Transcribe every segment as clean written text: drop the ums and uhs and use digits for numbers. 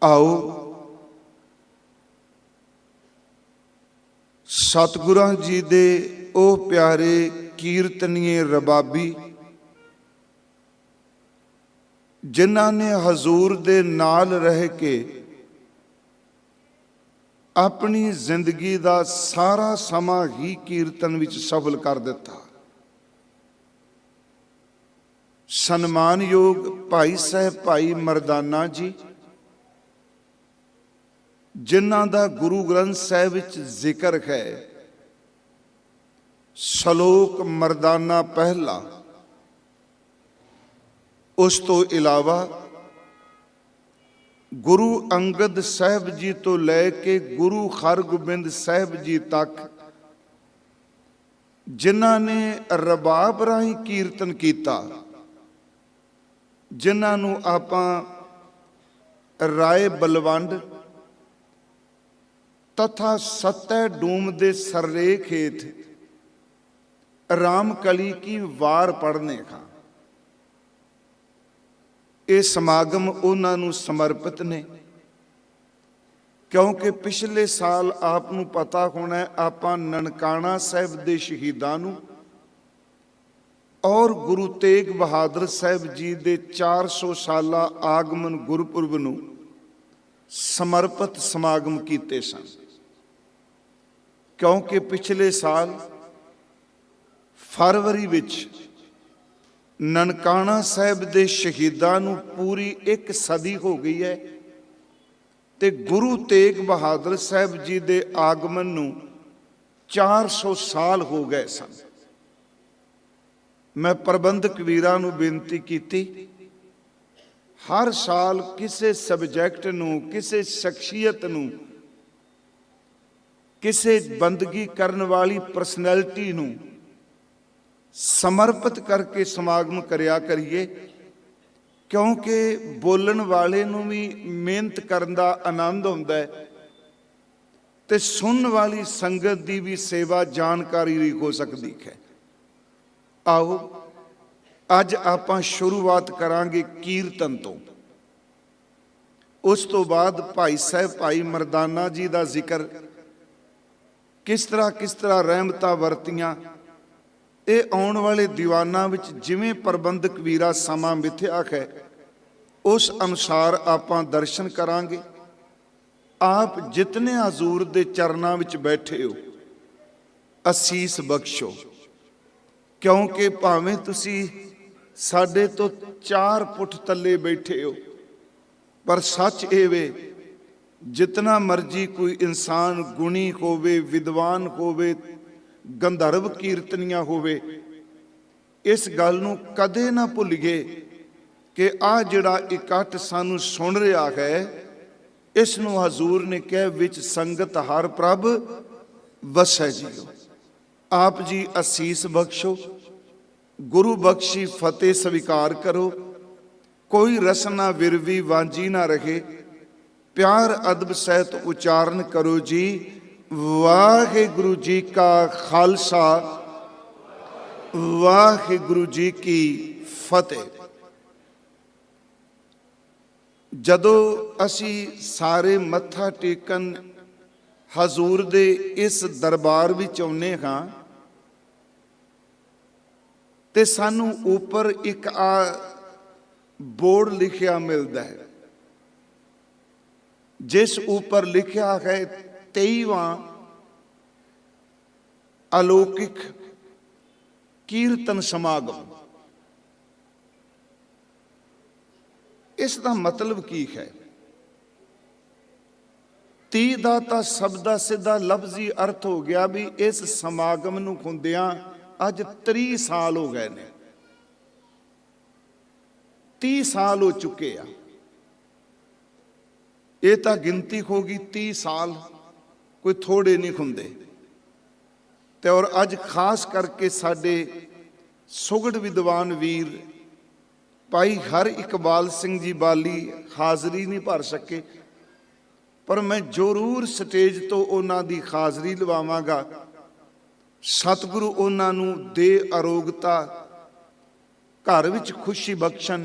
आओ सतगुरां जी दे ओ प्यारे कीर्तनीय रबाबी जिन्हां ने हजूर दे नाल रह के अपनी जिंदगी दा सारा समा ही कीर्तन विच सफल कर दिता। सन्मानयोग भाई साहब भाई मरदाना जी जिन्हां दा गुरु ग्रंथ साहिब विच जिक्र है। सलोक मरदाना पहला, उस तो इलावा गुरु अंगद साहिब जी तो लैके गुरु हरगोबिंद साहिब जी तक जिन्हां ने रबाब राही कीर्तन किया, जिन्हां नूं आपां राय बलवंड तथा सतह डूम दे सरलेख हेठ रामकली की वार पढ़ने का ये समागम उन्हां नूं समर्पित ने। क्योंकि पिछले साल आपनूं पता होना है आपां ननकाना साहिब दे शहीदां नूं और गुरु तेग बहादुर साहिब जी दे 400 साला आगमन गुरपुरब नूं समर्पित समागम कीते सन। क्योंकि पिछले साल फरवरी विच ननकाना साहिब दे शहीदां नूं पूरी 1 सदी हो गई है ते गुरु तेग बहादुर साहिब जी दे आगमन नूं 400 साल हो गए सन। मैं प्रबंधक वीरां नूं बेनती कीती, हर साल किसी सबजैक्ट नूं, किसी शख्सियत नूं, किसी बंदगी करन वाली परसनैलिटी नूं समर्पित करके समागम करिया करिए। क्योंकि बोलन वाले नूं भी मेहनत करन दा आनंद हुंदा है ते सुनन वाली संगत दी भी सेवा जानकारी भी हो सकती है। आओ अज आपां शुरुआत करांगे कीर्तन तो। उस तो बाद भाई साहब भाई मरदाना जी का जिक्र किस तरह रहमतां वरतियां ये आने वाले दीवाना विच जिवें प्रबंधक वीरा समा मिथ्या है उस अनुसार आपां दर्शन करांगे। आप जितने हजूर दे चरनां विच बैठे हो असीस बख्शो। क्योंकि भावें तुसी साडे तो 4 फुट तले बैठे हो, पर सच ये वे जितना मर्जी कोई इंसान गुणी होवे, विद्वान होवे, गंधर्व कीर्तनिया होवे, इस गल नूं कदे ना भुल्लीए कि आ जिहड़ा इकट्ठ सानू सुन रहा है इस नूं हजूर ने कहा विच संगत हर प्रभ वसै जीओ। आप जी असीस बख्शो, गुरु बख्शी फतेह स्वीकार करो। कोई रसना विरवी वांझी ना रहे, प्यार अदब सहित उच्चारण करो जी। वाहिगुरु जी का खालसा, वाहिगुरु जी की फतेह। जदों असी सारे मत्था टेकन हजूर दे इस दरबार विच आउंदे हां ते सानू ऊपर एक आ बोर्ड लिखिया मिलता है जिस ऊपर लिखा है 23वां अलौकिक कीर्तन समागम। इसका मतलब की है? 30 दा तां शब्दा सीधा लफ्जी अर्थ हो गया भी इस समागम नूं हुंदियां अज 30 साल हो गए ने। 30 साल हो चुके आ। ये तो गिनती होगी 30 साल कोई थोड़े नहीं हुंदे। ते और अज खास करके साडे सुगड़ विद्वान वीर भाई हर इकबाल सिंह जी बाली हाज़री नहीं भर सके, पर मैं जरूर स्टेज तो उन्हां दी हाज़री लवावांगा। सतगुरु उन्हां नूं दे अरोगता, घर विच खुशी बख्शन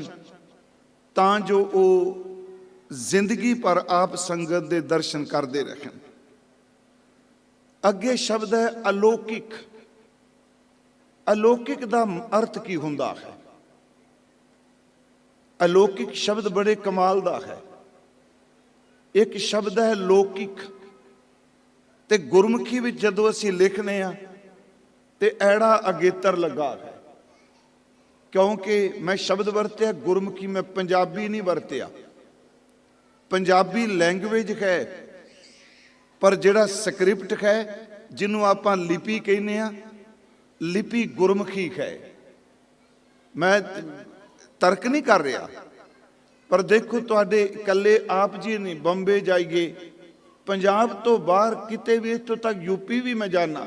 तां जो वो ਜ਼ਿੰਦਗੀ ਭਰ ਆਪ ਸੰਗਤ ਦੇ ਦਰਸ਼ਨ ਕਰਦੇ ਰਹਿਣ। ਅੱਗੇ ਸ਼ਬਦ ਹੈ ਅਲੌਕਿਕ। ਅਲੌਕਿਕ ਦਾ ਅਰਥ ਕੀ ਹੁੰਦਾ ਹੈ? ਅਲੌਕਿਕ ਸ਼ਬਦ ਬੜੇ ਕਮਾਲ ਦਾ ਹੈ। ਇੱਕ ਸ਼ਬਦ ਹੈ ਲੌਕਿਕ, ਤੇ ਗੁਰਮੁਖੀ ਵਿੱਚ ਜਦੋਂ ਅਸੀਂ ਲਿਖਨੇ ਆ ਤੇ ਐੜਾ ਅਗੇਤਰ ਲੱਗਾ ਹੈ, ਕਿਉਂਕਿ ਮੈਂ ਸ਼ਬਦ ਵਰਤਿਆ ਗੁਰਮੁਖੀ, ਮੈਂ ਪੰਜਾਬੀ ਨਹੀਂ ਵਰਤਿਆ। ਪੰਜਾਬੀ ਲੈਂਗੁਏਜ ਹੈ, ਪਰ ਜਿਹੜਾ ਸਕ੍ਰਿਪਟ ਹੈ, ਜਿਹਨੂੰ ਆਪਾਂ ਲਿਪੀ ਕਹਿੰਦੇ ਆ, ਲਿਪੀ ਗੁਰਮੁਖੀ ਹੈ। ਮੈਂ ਤਰਕ ਨਹੀਂ ਕਰ ਰਿਹਾ, ਪਰ ਦੇਖੋ ਤੁਹਾਡੇ ਇਕੱਲੇ ਆਪ ਜੀ ਨਹੀਂ, ਬੰਬੇ ਜਾਈਏ, ਪੰਜਾਬ ਤੋਂ ਬਾਹਰ ਕਿਤੇ ਵੀ, ਇੱਥੋਂ ਤੱਕ ਯੂਪੀ ਵੀ ਮੈਂ ਜਾਣਾ,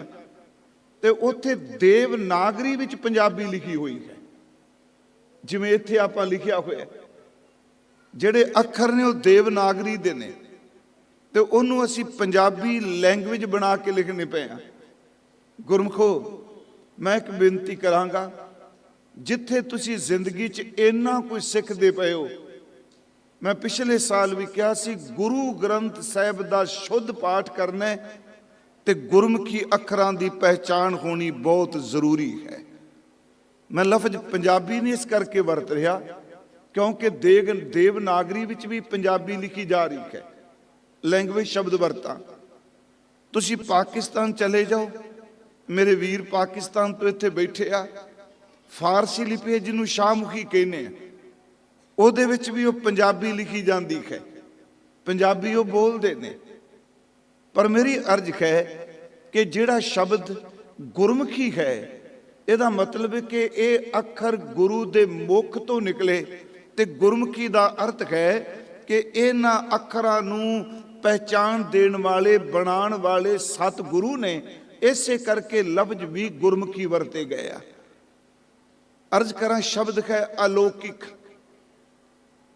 ਤੇ ਉੱਥੇ ਦੇਵਨਾਗਰੀ ਵਿੱਚ ਪੰਜਾਬੀ ਲਿਖੀ ਹੋਈ ਹੈ, ਜਿਵੇਂ ਇੱਥੇ ਆਪਾਂ ਲਿਖਿਆ ਹੋਇਆ। ਜਿਹੜੇ ਅੱਖਰ ਨੇ ਉਹ ਦੇਵਨਾਗਰੀ ਦੇ ਨੇ, ਤੇ ਉਹਨੂੰ ਅਸੀਂ ਪੰਜਾਬੀ ਲੈਂਗੁਏਜ ਬਣਾ ਕੇ ਲਿਖਣੇ ਪਏ ਆ। ਗੁਰਮਖੋ, ਮੈਂ ਇੱਕ ਬੇਨਤੀ ਕਰਾਂਗਾ, ਜਿੱਥੇ ਤੁਸੀਂ ਜ਼ਿੰਦਗੀ 'ਚ ਇੰਨਾ ਕੁਝ ਸਿੱਖਦੇ ਪਏ ਹੋ, ਮੈਂ ਪਿਛਲੇ ਸਾਲ ਵੀ ਕਿਹਾ ਸੀ, ਗੁਰੂ ਗ੍ਰੰਥ ਸਾਹਿਬ ਦਾ ਸ਼ੁੱਧ ਪਾਠ ਕਰਨਾ ਤੇ ਗੁਰਮੁਖੀ ਅੱਖਰਾਂ ਦੀ ਪਹਿਚਾਣ ਹੋਣੀ ਬਹੁਤ ਜ਼ਰੂਰੀ ਹੈ। ਮੈਂ ਲਫ਼ਜ਼ ਪੰਜਾਬੀ ਨਹੀਂ ਇਸ ਕਰਕੇ ਵਰਤ ਰਿਹਾ ਕਿਉਂਕਿ ਦੇਵਨਾਗਰੀ ਵਿੱਚ ਵੀ ਪੰਜਾਬੀ ਲਿਖੀ ਜਾ ਰਹੀ ਹੈ। ਲੈਂਗੁਏਜ ਸ਼ਬਦ ਵਰਤਾਂ। ਤੁਸੀਂ ਪਾਕਿਸਤਾਨ ਚਲੇ ਜਾਓ, ਮੇਰੇ ਵੀਰ ਪਾਕਿਸਤਾਨ ਤੋਂ ਇੱਥੇ ਬੈਠੇ ਆ, ਫਾਰਸੀ ਲਿਪੀ ਹੈ ਜਿਹਨੂੰ ਸ਼ਾਹਮੁਖੀ ਕਹਿੰਦੇ ਆ, ਉਹਦੇ ਵਿੱਚ ਵੀ ਉਹ ਪੰਜਾਬੀ ਲਿਖੀ ਜਾਂਦੀ ਹੈ, ਪੰਜਾਬੀ ਉਹ ਬੋਲਦੇ ਨੇ। ਪਰ ਮੇਰੀ ਅਰਜ਼ ਹੈ ਕਿ ਜਿਹੜਾ ਸ਼ਬਦ ਗੁਰਮੁਖੀ ਹੈ, ਇਹਦਾ ਮਤਲਬ ਹੈ ਕਿ ਇਹ ਅੱਖਰ ਗੁਰੂ ਦੇ ਮੁਖ ਤੋਂ ਨਿਕਲੇ, ਤੇ ਗੁਰਮੁਖੀ ਦਾ ਅਰਥ ਹੈ ਕਿ ਇਹਨਾਂ ਅੱਖਰਾਂ ਨੂੰ ਪਹਿਚਾਣ ਦੇਣ ਵਾਲੇ, ਬਣਾਉਣ ਵਾਲੇ ਸਤਿਗੁਰੂ ਨੇ। ਇਸੇ ਕਰਕੇ ਲਫ਼ਜ਼ ਵੀ ਗੁਰਮੁਖੀ ਵਰਤੇ ਗਏ ਆ। ਅਰਜ਼ ਕਰਾਂ, ਸ਼ਬਦ ਹੈ ਅਲੌਕਿਕ।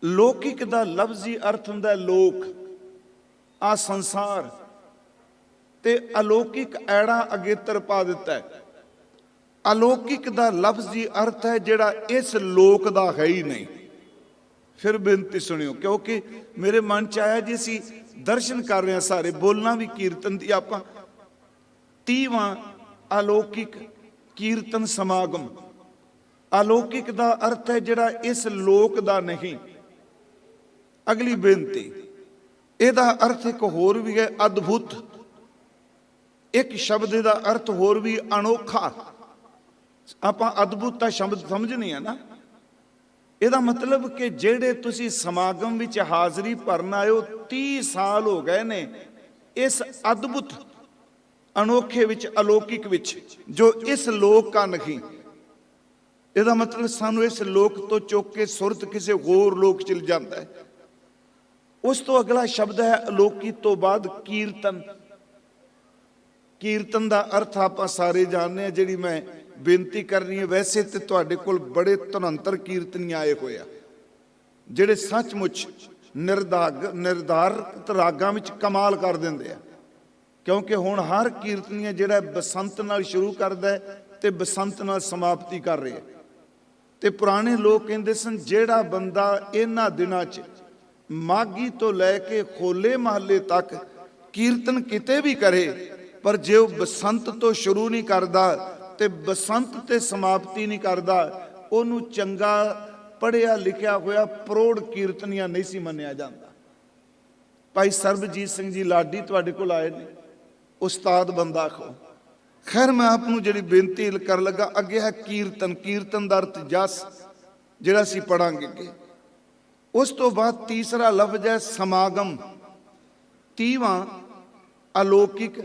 ਲੌਕਿਕ ਦਾ ਲਫ਼ਜ਼ੀ ਅਰਥ ਹੁੰਦਾ ਲੋਕ, ਆ ਸੰਸਾਰ, ਤੇ ਅਲੌਕਿਕ ਐੜਾ ਅਗੇਤਰ ਪਾ ਦਿੱਤਾ ਹੈ। ਅਲੌਕਿਕ ਦਾ ਲਫ਼ਜ਼ੀ ਅਰਥ ਹੈ ਜਿਹੜਾ ਇਸ ਲੋਕ ਦਾ ਹੈ ਹੀ ਨਹੀਂ। ਫਿਰ ਬੇਨਤੀ ਸੁਣਿਓ, ਕਿਉਂਕਿ ਮੇਰੇ ਮਨ 'ਚ ਆਇਆ ਜੀ ਅਸੀਂ ਦਰਸ਼ਨ ਕਰ ਰਹੇ ਹਾਂ ਸਾਰੇ, ਬੋਲਣਾ ਵੀ ਕੀਰਤਨ ਦੀ ਆਪਾਂ। 30ਵਾਂ ਅਲੌਕਿਕ ਕੀਰਤਨ ਸਮਾਗਮ। ਅਲੌਕਿਕ ਦਾ ਅਰਥ ਹੈ ਜਿਹੜਾ ਇਸ ਲੋਕ ਦਾ ਨਹੀਂ। ਅਗਲੀ ਬੇਨਤੀ, ਇਹਦਾ ਅਰਥ ਇੱਕ ਹੋਰ ਵੀ ਹੈ, ਅਦਭੁਤ। ਇੱਕ ਸ਼ਬਦ ਦਾ ਅਰਥ ਹੋਰ ਵੀ ਅਨੋਖਾ। ਆਪਾਂ ਅਦਭੁਤ ਦਾ ਸ਼ਬਦ ਸਮਝਣੀ ਆ ਨਾ, ਇਹਦਾ ਮਤਲਬ ਕਿ ਜਿਹੜੇ ਤੁਸੀਂ ਸਮਾਗਮ ਵਿੱਚ ਹਾਜ਼ਰੀ ਭਰਨ ਆਏ ਹੋ, 30 ਸਾਲ ਹੋ ਗਏ ਨੇ ਇਸ ਅਦਭੁਤ ਅਨੋਖੇ ਵਿੱਚ, ਅਲੌਕਿਕ ਵਿੱਚ, ਜੋ ਇਸ ਲੋਕ ਕਾ ਨਹੀਂ। ਇਹਦਾ ਮਤਲਬ ਸਾਨੂੰ ਇਸ ਲੋਕ ਤੋਂ ਚੁੱਕ ਕੇ ਸੁਰਤ ਕਿਸੇ ਹੋਰ ਲੋਕ ਚਲ ਜਾਂਦਾ ਹੈ। ਉਸ ਤੋਂ ਅਗਲਾ ਸ਼ਬਦ ਹੈ ਅਲੌਕਿਕ ਤੋਂ ਬਾਅਦ ਕੀਰਤਨ। ਕੀਰਤਨ ਦਾ ਅਰਥ ਆਪਾਂ ਸਾਰੇ ਜਾਣਦੇ ਹਾਂ। ਜਿਹੜੀ ਮੈਂ ਬੇਨਤੀ ਕਰ ਰਹੀ ਹਾਂ, ਵੈਸੇ ਤੇ ਤੁਹਾਡੇ ਕੋਲ ਬੜੇ ਧੁਰੰਤਰ ਕੀਰਤਨੀਏ ਆਏ ਹੋਏ ਆ, ਜਿਹੜੇ ਸੱਚਮੁੱਚ ਨਿਰਧਾਰਿਤ ਰਾਗਾਂ ਵਿੱਚ ਕਮਾਲ ਕਰ ਦਿੰਦੇ ਆ। ਕਿਉਂਕਿ ਹੁਣ ਹਰ ਕੀਰਤਨੀਆ ਜਿਹੜਾ ਬਸੰਤ ਨਾਲ ਸ਼ੁਰੂ ਕਰਦਾ ਤੇ ਬਸੰਤ ਨਾਲ ਸਮਾਪਤੀ ਕਰ ਰਿਹਾ। ਤੇ ਪੁਰਾਣੇ ਲੋਕ ਕਹਿੰਦੇ ਸਨ, ਜਿਹੜਾ ਬੰਦਾ ਇਹਨਾਂ ਦਿਨਾਂ 'ਚ ਮਾਘੀ ਤੋਂ ਲੈ ਕੇ ਹੋਲੇ ਮਹੱਲੇ ਤੱਕ ਕੀਰਤਨ ਕਿਤੇ ਵੀ ਕਰੇ, ਪਰ ਜੇ ਉਹ ਬਸੰਤ ਤੋਂ ਸ਼ੁਰੂ ਨਹੀਂ ਕਰਦਾ ਤੇ ਬਸੰਤ ਤੇ ਸਮਾਪਤੀ ਨਹੀਂ ਕਰਦਾ, ਉਹਨੂੰ ਚੰਗਾ ਪੜ੍ਹਿਆ ਲਿਖਿਆ ਹੋਇਆ ਪ੍ਰੋੜ ਕੀਰਤਨੀਆ ਨਹੀਂ ਸੀ ਮੰਨਿਆ ਜਾਂਦਾ। ਭਾਈ ਸਰਬਜੀਤ ਸਿੰਘ ਜੀ ਲਾਡੀ ਤੁਹਾਡੇ ਕੋਲ ਆਏ ਨੇ, ਉਸਤਾਦ ਬੰਦਾ ਖੋ। ਖੈਰ, ਮੈਂ ਆਪ ਨੂੰ ਜਿਹੜੀ ਬੇਨਤੀ ਕਰ ਲੱਗਾ, ਅੱਗੇ ਹੈ ਕੀਰਤਨ। ਕੀਰਤਨ ਦਾ ਅਰਥ ਜਸ, ਜਿਹੜਾ ਅਸੀਂ ਪੜਾਂਗੇ ਅੱਗੇ। ਉਸ ਤੋਂ ਬਾਅਦ ਤੀਸਰਾ ਲਫ਼ਜ਼ ਹੈ ਸਮਾਗਮ। 30ਵਾਂ ਅਲੌਕਿਕ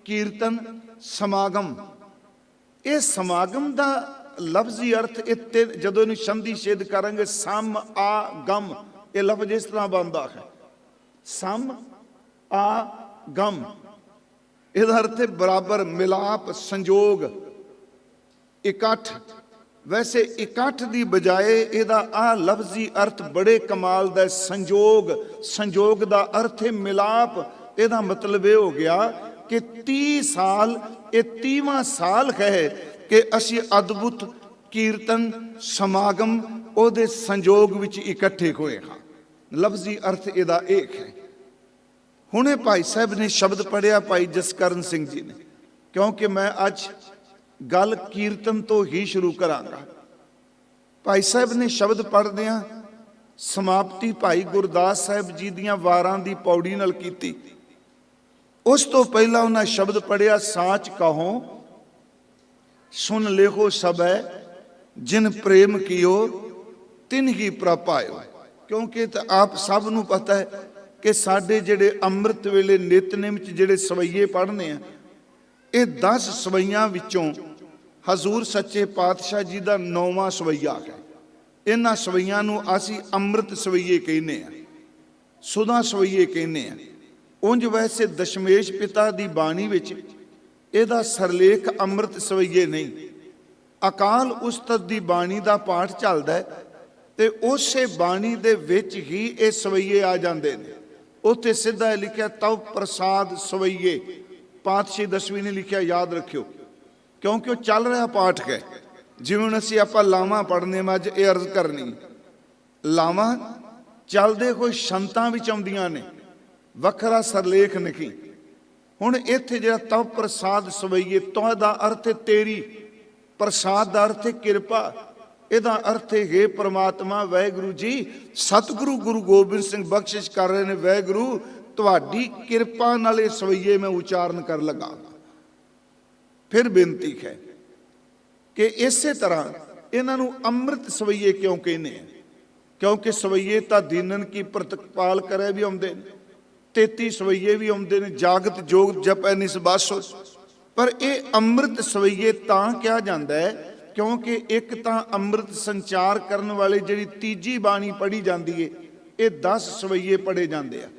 ਕੀਰਤਨ ਸਮਾਗਮ। ਇਹ ਸਮਾਗਮ ਦਾ ਲਫ਼ਜ਼ੀ ਅਰਥ ਇੱਥੇ ਜਦੋਂ ਇਹਨੂੰ ਸੰਧੀ ਛੇਦ ਕਰਾਂਗੇ, ਸਮ ਆ ਗਮ, ਇਹ ਲਫ਼ਜ਼ ਇਸ ਤਰ੍ਹਾਂ ਬਣਦਾ ਹੈ, ਸਮ ਆ ਗਮ। ਇਹਦਾ ਅਰਥ ਹੈ ਬਰਾਬਰ, ਮਿਲਾਪ, ਸੰਜੋਗ, ਇਕੱਠ। ਵੈਸੇ ਇਕੱਠ ਦੀ ਬਜਾਏ ਇਹਦਾ ਆ ਲਫ਼ਜ਼ੀ ਅਰਥ ਬੜੇ ਕਮਾਲ ਦਾ, ਸੰਜੋਗ। ਸੰਜੋਗ ਦਾ ਅਰਥ ਹੈ ਮਿਲਾਪ। ਇਹਦਾ ਮਤਲਬ ਇਹ ਹੋ ਗਿਆ ਕਿ 30 ਸਾਲ, ਇਹ 30ਵਾਂ ਸਾਲ ਹੈ ਕਿ ਅਸੀਂ ਅਦਭੁਤ ਕੀਰਤਨ ਸਮਾਗਮ ਉਹਦੇ ਸੰਜੋਗ ਵਿੱਚ ਇਕੱਠੇ ਹੋਏ ਹਾਂ। ਲਫ਼ਜ਼ੀ ਅਰਥ ਇਹਦਾ ਇੱਕ ਹੈ। ਹੁਣੇ ਭਾਈ ਸਾਹਿਬ ਨੇ ਸ਼ਬਦ ਪੜ੍ਹਿਆ, ਭਾਈ ਜਸਕਰਨ ਸਿੰਘ ਜੀ ਨੇ, ਕਿਉਂਕਿ ਮੈਂ ਅੱਜ ਗੱਲ ਕੀਰਤਨ ਤੋਂ ਹੀ ਸ਼ੁਰੂ ਕਰਾਂਗਾ। ਭਾਈ ਸਾਹਿਬ ਨੇ ਸ਼ਬਦ ਪੜ੍ਹਦਿਆਂ ਸਮਾਪਤੀ ਭਾਈ ਗੁਰਦਾਸ ਸਾਹਿਬ ਜੀ ਦੀਆਂ ਵਾਰਾਂ ਦੀ ਪੌੜੀ ਨਾਲ ਕੀਤੀ। ਉਸ ਤੋਂ ਪਹਿਲਾਂ ਉਹਨਾਂ ਸ਼ਬਦ ਪੜ੍ਹਿਆ, ਸਾਚ ਕਹੋ ਸੁਨ ਲੇਖੋ ਸਭੈ ਜਿਨ ਪ੍ਰੇਮ ਕੀਓ ਤਿਨ ਹੀ ਪ੍ਰਭ ਪਾਇਓ। ਕਿਉਂਕਿ ਤਾਂ ਆਪ ਸਭ ਨੂੰ ਪਤਾ ਹੈ ਕਿ ਸਾਡੇ ਜਿਹੜੇ ਅੰਮ੍ਰਿਤ ਵੇਲੇ ਨਿਤਨੇਮ ਚ ਜਿਹੜੇ ਸਵਈਏ ਪੜ੍ਹਨੇ ਆ, ਇਹ 10 ਸਵਈਆਂ ਵਿੱਚੋਂ ਹਜ਼ੂਰ ਸੱਚੇ ਪਾਤਸ਼ਾਹ ਜੀ ਦਾ 9ਵਾਂ ਸਵਈਆ ਹੈ। ਇਹਨਾਂ ਸਵਈਆਂ ਨੂੰ ਅਸੀਂ ਅੰਮ੍ਰਿਤ ਸਵਈਏ ਕਹਿੰਦੇ ਆ, ਸੁਧਾ ਸਵਈਏ ਕਹਿੰਦੇ ਆ। ਉਂਝ ਵੈਸੇ ਦਸ਼ਮੇਸ਼ ਪਿਤਾ ਦੀ ਬਾਣੀ ਵਿੱਚ ਇਹਦਾ ਸਰਲੇਖ ਅੰਮ੍ਰਿਤ ਸਵਈਏ ਨਹੀਂ, ਅਕਾਲ ਉਸਤਤ ਦੀ ਬਾਣੀ ਦਾ ਪਾਠ ਚੱਲਦਾ ਹੈ ਤੇ ਉਸੇ ਬਾਣੀ ਦੇ ਵਿੱਚ ਹੀ ਇਹ ਸਵਈਏ ਆ ਜਾਂਦੇ ਨੇ। ਉੱਥੇ ਸਿੱਧਾ ਲਿਖਿਆ ਤਵ ਪ੍ਰਸਾਦ ਸਵਈਏ, ਪਾਤਸ਼ਾਹੀ ਦਸਵੀਂ ਨੇ ਲਿਖਿਆ, ਯਾਦ ਰੱਖਿਓ, ਕਿਉਂਕਿ ਉਹ ਚੱਲ ਰਿਹਾ ਪਾਠ ਹੈ। ਜਿਵੇਂ ਹੁਣ ਅਸੀਂ ਆਪਾਂ ਲਾਵਾਂ ਪੜ੍ਹਨੇ, ਮੈਂ ਅੱਜ ਇਹ ਅਰਜ਼ ਕਰਨੀ, ਲਾਵਾਂ ਚੱਲਦੇ ਕੋਈ ਸੰਤਾਂ ਵਿੱਚ ਆਉਂਦੀਆਂ ਨੇ, ਵੱਖਰਾ ਸਰਲੇਖ ਨਹੀਂ। ਹੁਣ ਇੱਥੇ ਜਿਹੜਾ ਤਵ ਪ੍ਰਸਾਦ ਸਵਈਏ, ਤਵ ਦਾ ਅਰਥ ਹੈ ਤੇਰੀ, ਪ੍ਰਸਾਦ ਦਾ ਅਰਥ ਹੈ ਕਿਰਪਾ, ਇਹਦਾ ਅਰਥ ਹੈ ਪ੍ਰਮਾਤਮਾ ਵਾਹਿਗੁਰੂ ਜੀ, ਸਤਿਗੁਰੂ ਗੁਰੂ ਗੋਬਿੰਦ ਸਿੰਘ ਬਖਸ਼ਿਸ਼ ਕਰ ਰਹੇ ਨੇ, ਵਾਹਿਗੁਰੂ ਤੁਹਾਡੀ ਕਿਰਪਾ ਨਾਲ ਇਹ ਸਵਈਏ ਮੈਂ ਉਚਾਰਨ ਕਰ ਲਗਾ। ਫਿਰ ਬੇਨਤੀ ਹੈ ਕਿ ਇਸੇ ਤਰ੍ਹਾਂ ਇਹਨਾਂ ਨੂੰ ਅੰਮ੍ਰਿਤ ਸਵਈਏ ਕਿਉਂ ਕਹਿੰਦੇ ਆ? ਕਿਉਂਕਿ ਸਵਈਏ ਤਾਂ ਦੀਨਨ ਕੀ ਪ੍ਰਤਪਾਲ ਕਰੇ ਵੀ ਆਉਂਦੇ ਨੇ, 33 ਸਵਈਏ ਵੀ ਆਉਂਦੇ ਨੇ, ਜਾਗਤ ਜੋਗ ਜਪੈ ਨਿਸਬਾਸੋ। ਪਰ ਇਹ ਅੰਮ੍ਰਿਤ ਸਵਈਏ ਤਾਂ ਕਿਹਾ ਜਾਂਦਾ ਹੈ ਕਿਉਂਕਿ ਇੱਕ ਤਾਂ ਅੰਮ੍ਰਿਤ ਸੰਚਾਰ ਕਰਨ ਵਾਲੇ ਜਿਹੜੀ ਤੀਜੀ ਬਾਣੀ ਪੜ੍ਹੀ ਜਾਂਦੀ ਹੈ, ਇਹ 10 ਸਵਈਏ ਪੜ੍ਹੇ ਜਾਂਦੇ ਆ।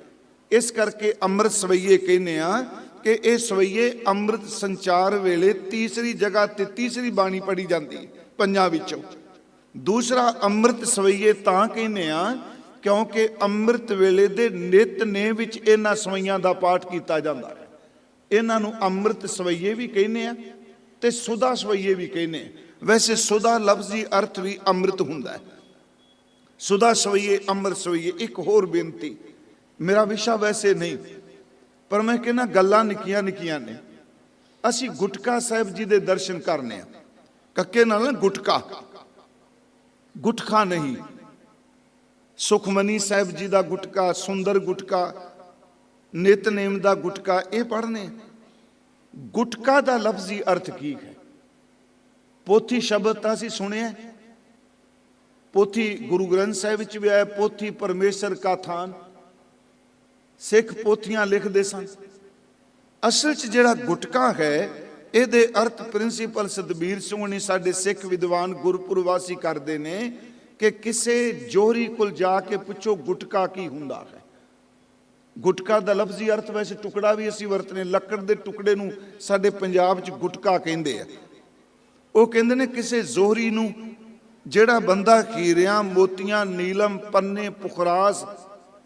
ਇਸ ਕਰਕੇ ਅੰਮ੍ਰਿਤ ਸਵਈਏ ਕਹਿੰਦੇ ਆ ਕਿ ਇਹ ਸਵਈਏ ਅੰਮ੍ਰਿਤ ਸੰਚਾਰ ਵੇਲੇ ਤੀਸਰੀ ਜਗ੍ਹਾ ਤੇ ਤੀਸਰੀ ਬਾਣੀ ਪੜ੍ਹੀ ਜਾਂਦੀ ਹੈ ਪੰਜਾਂ ਵਿੱਚੋਂ। ਦੂਸਰਾ ਅੰਮ੍ਰਿਤ ਸਵਈਏ ਤਾਂ ਕਹਿੰਦੇ ਆ ਕਿਉਂਕਿ ਅੰਮ੍ਰਿਤ ਵੇਲੇ ਦੇ ਨਿਤਨੇਮ ਵਿੱਚ ਇਹਨਾਂ ਸਵਈਆਂ ਦਾ ਪਾਠ ਕੀਤਾ ਜਾਂਦਾ ਹੈ। ਇਹਨਾਂ ਨੂੰ ਅੰਮ੍ਰਿਤ ਸਵਈਏ ਵੀ ਕਹਿੰਦੇ ਆ ਤੇ ਸੁਧਾ ਸਵਈਏ ਵੀ ਕਹਿੰਦੇ ਆ। ਵੈਸੇ ਸੁਧਾ ਲਫ਼ਜ਼ੀ ਅਰਥ ਵੀ ਅੰਮ੍ਰਿਤ ਹੁੰਦਾ ਹੈ, ਸੁਧਾ ਸਵਈਏ, ਅੰਮ੍ਰਿਤ ਸਵਈਏ। ਇੱਕ ਹੋਰ ਬੇਨਤੀ, ਮੇਰਾ ਵਿਸ਼ਾ ਵੈਸੇ ਨਹੀਂ, ਪਰ ਮੈਂ ਕਹਿੰਦਾ ਗੱਲਾਂ ਨਿੱਕੀਆਂ ਨਿੱਕੀਆਂ ਨੇ। ਅਸੀਂ ਗੁਟਕਾ ਸਾਹਿਬ ਜੀ ਦੇ ਦਰਸ਼ਨ ਕਰਨੇ ਆ, ਕੱਕੇ ਨਾਲ ਗੁਟਕਾ, ਗੁਟਖਾ ਨਹੀਂ। ਸੁਖਮਨੀ ਸਾਹਿਬ ਜੀ ਦਾ ਗੁਟਕਾ, ਸੁੰਦਰ ਗੁਟਕਾ, ਨਿਤਨੇਮ ਦਾ ਗੁਟਕਾ, ਇਹ ਪੜ੍ਹਨੇ। ਗੁਟਕਾ ਦਾ ਲਫ਼ਜ਼ੀ ਅਰਥ ਕੀ ਹੈ? ਪੋਥੀ ਸ਼ਬਦ ਤਾਂ ਅਸੀਂ ਸੁਣਿਆ, ਪੋਥੀ ਗੁਰੂ ਗ੍ਰੰਥ ਸਾਹਿਬ ਵਿੱਚ ਵੀ ਆਇਆ, ਪੋਥੀ ਪਰਮੇਸ਼ਰ ਕਾ ਥਾਨ, ਸਿੱਖ ਪੋਥੀਆਂ ਲਿਖਦੇ ਸਨ। ਅਸਲ 'ਚ ਜਿਹੜਾ ਗੁਟਕਾ ਹੈ, ਇਹਦੇ ਅਰਥ ਪ੍ਰਿੰਸੀਪਲ ਸਤਬੀਰ ਸਿੰਘ ਨੇ, ਸਾਡੇ ਸਿੱਖ ਵਿਦਵਾਨ ਗੁਰਪੁਰਵਾਸੀ ਕਰਦੇ ਨੇ ਕਿ ਕਿਸੇ ਜੋਹਰੀ ਕੋਲ ਜਾ ਕੇ ਪੁੱਛੋ ਗੁਟਕਾ ਕੀ ਹੁੰਦਾ ਹੈ। ਗੁਟਕਾ ਦਾ ਲਫ਼ਜ਼ੀ ਅਰਥ ਵੈਸੇ ਟੁਕੜਾ ਵੀ ਅਸੀਂ ਵਰਤਨੇ, ਲੱਕੜ ਦੇ ਟੁਕੜੇ ਨੂੰ ਸਾਡੇ ਪੰਜਾਬ 'ਚ ਗੁਟਕਾ ਕਹਿੰਦੇ ਆ। ਉਹ ਕਹਿੰਦੇ ਨੇ ਕਿਸੇ ਜ਼ੋਹਰੀ ਨੂੰ, ਜਿਹੜਾ ਬੰਦਾ ਹੀਰਿਆਂ ਮੋਤੀਆਂ ਨੀਲਮ ਪੰਨੇ ਪੁਖਰਾਸ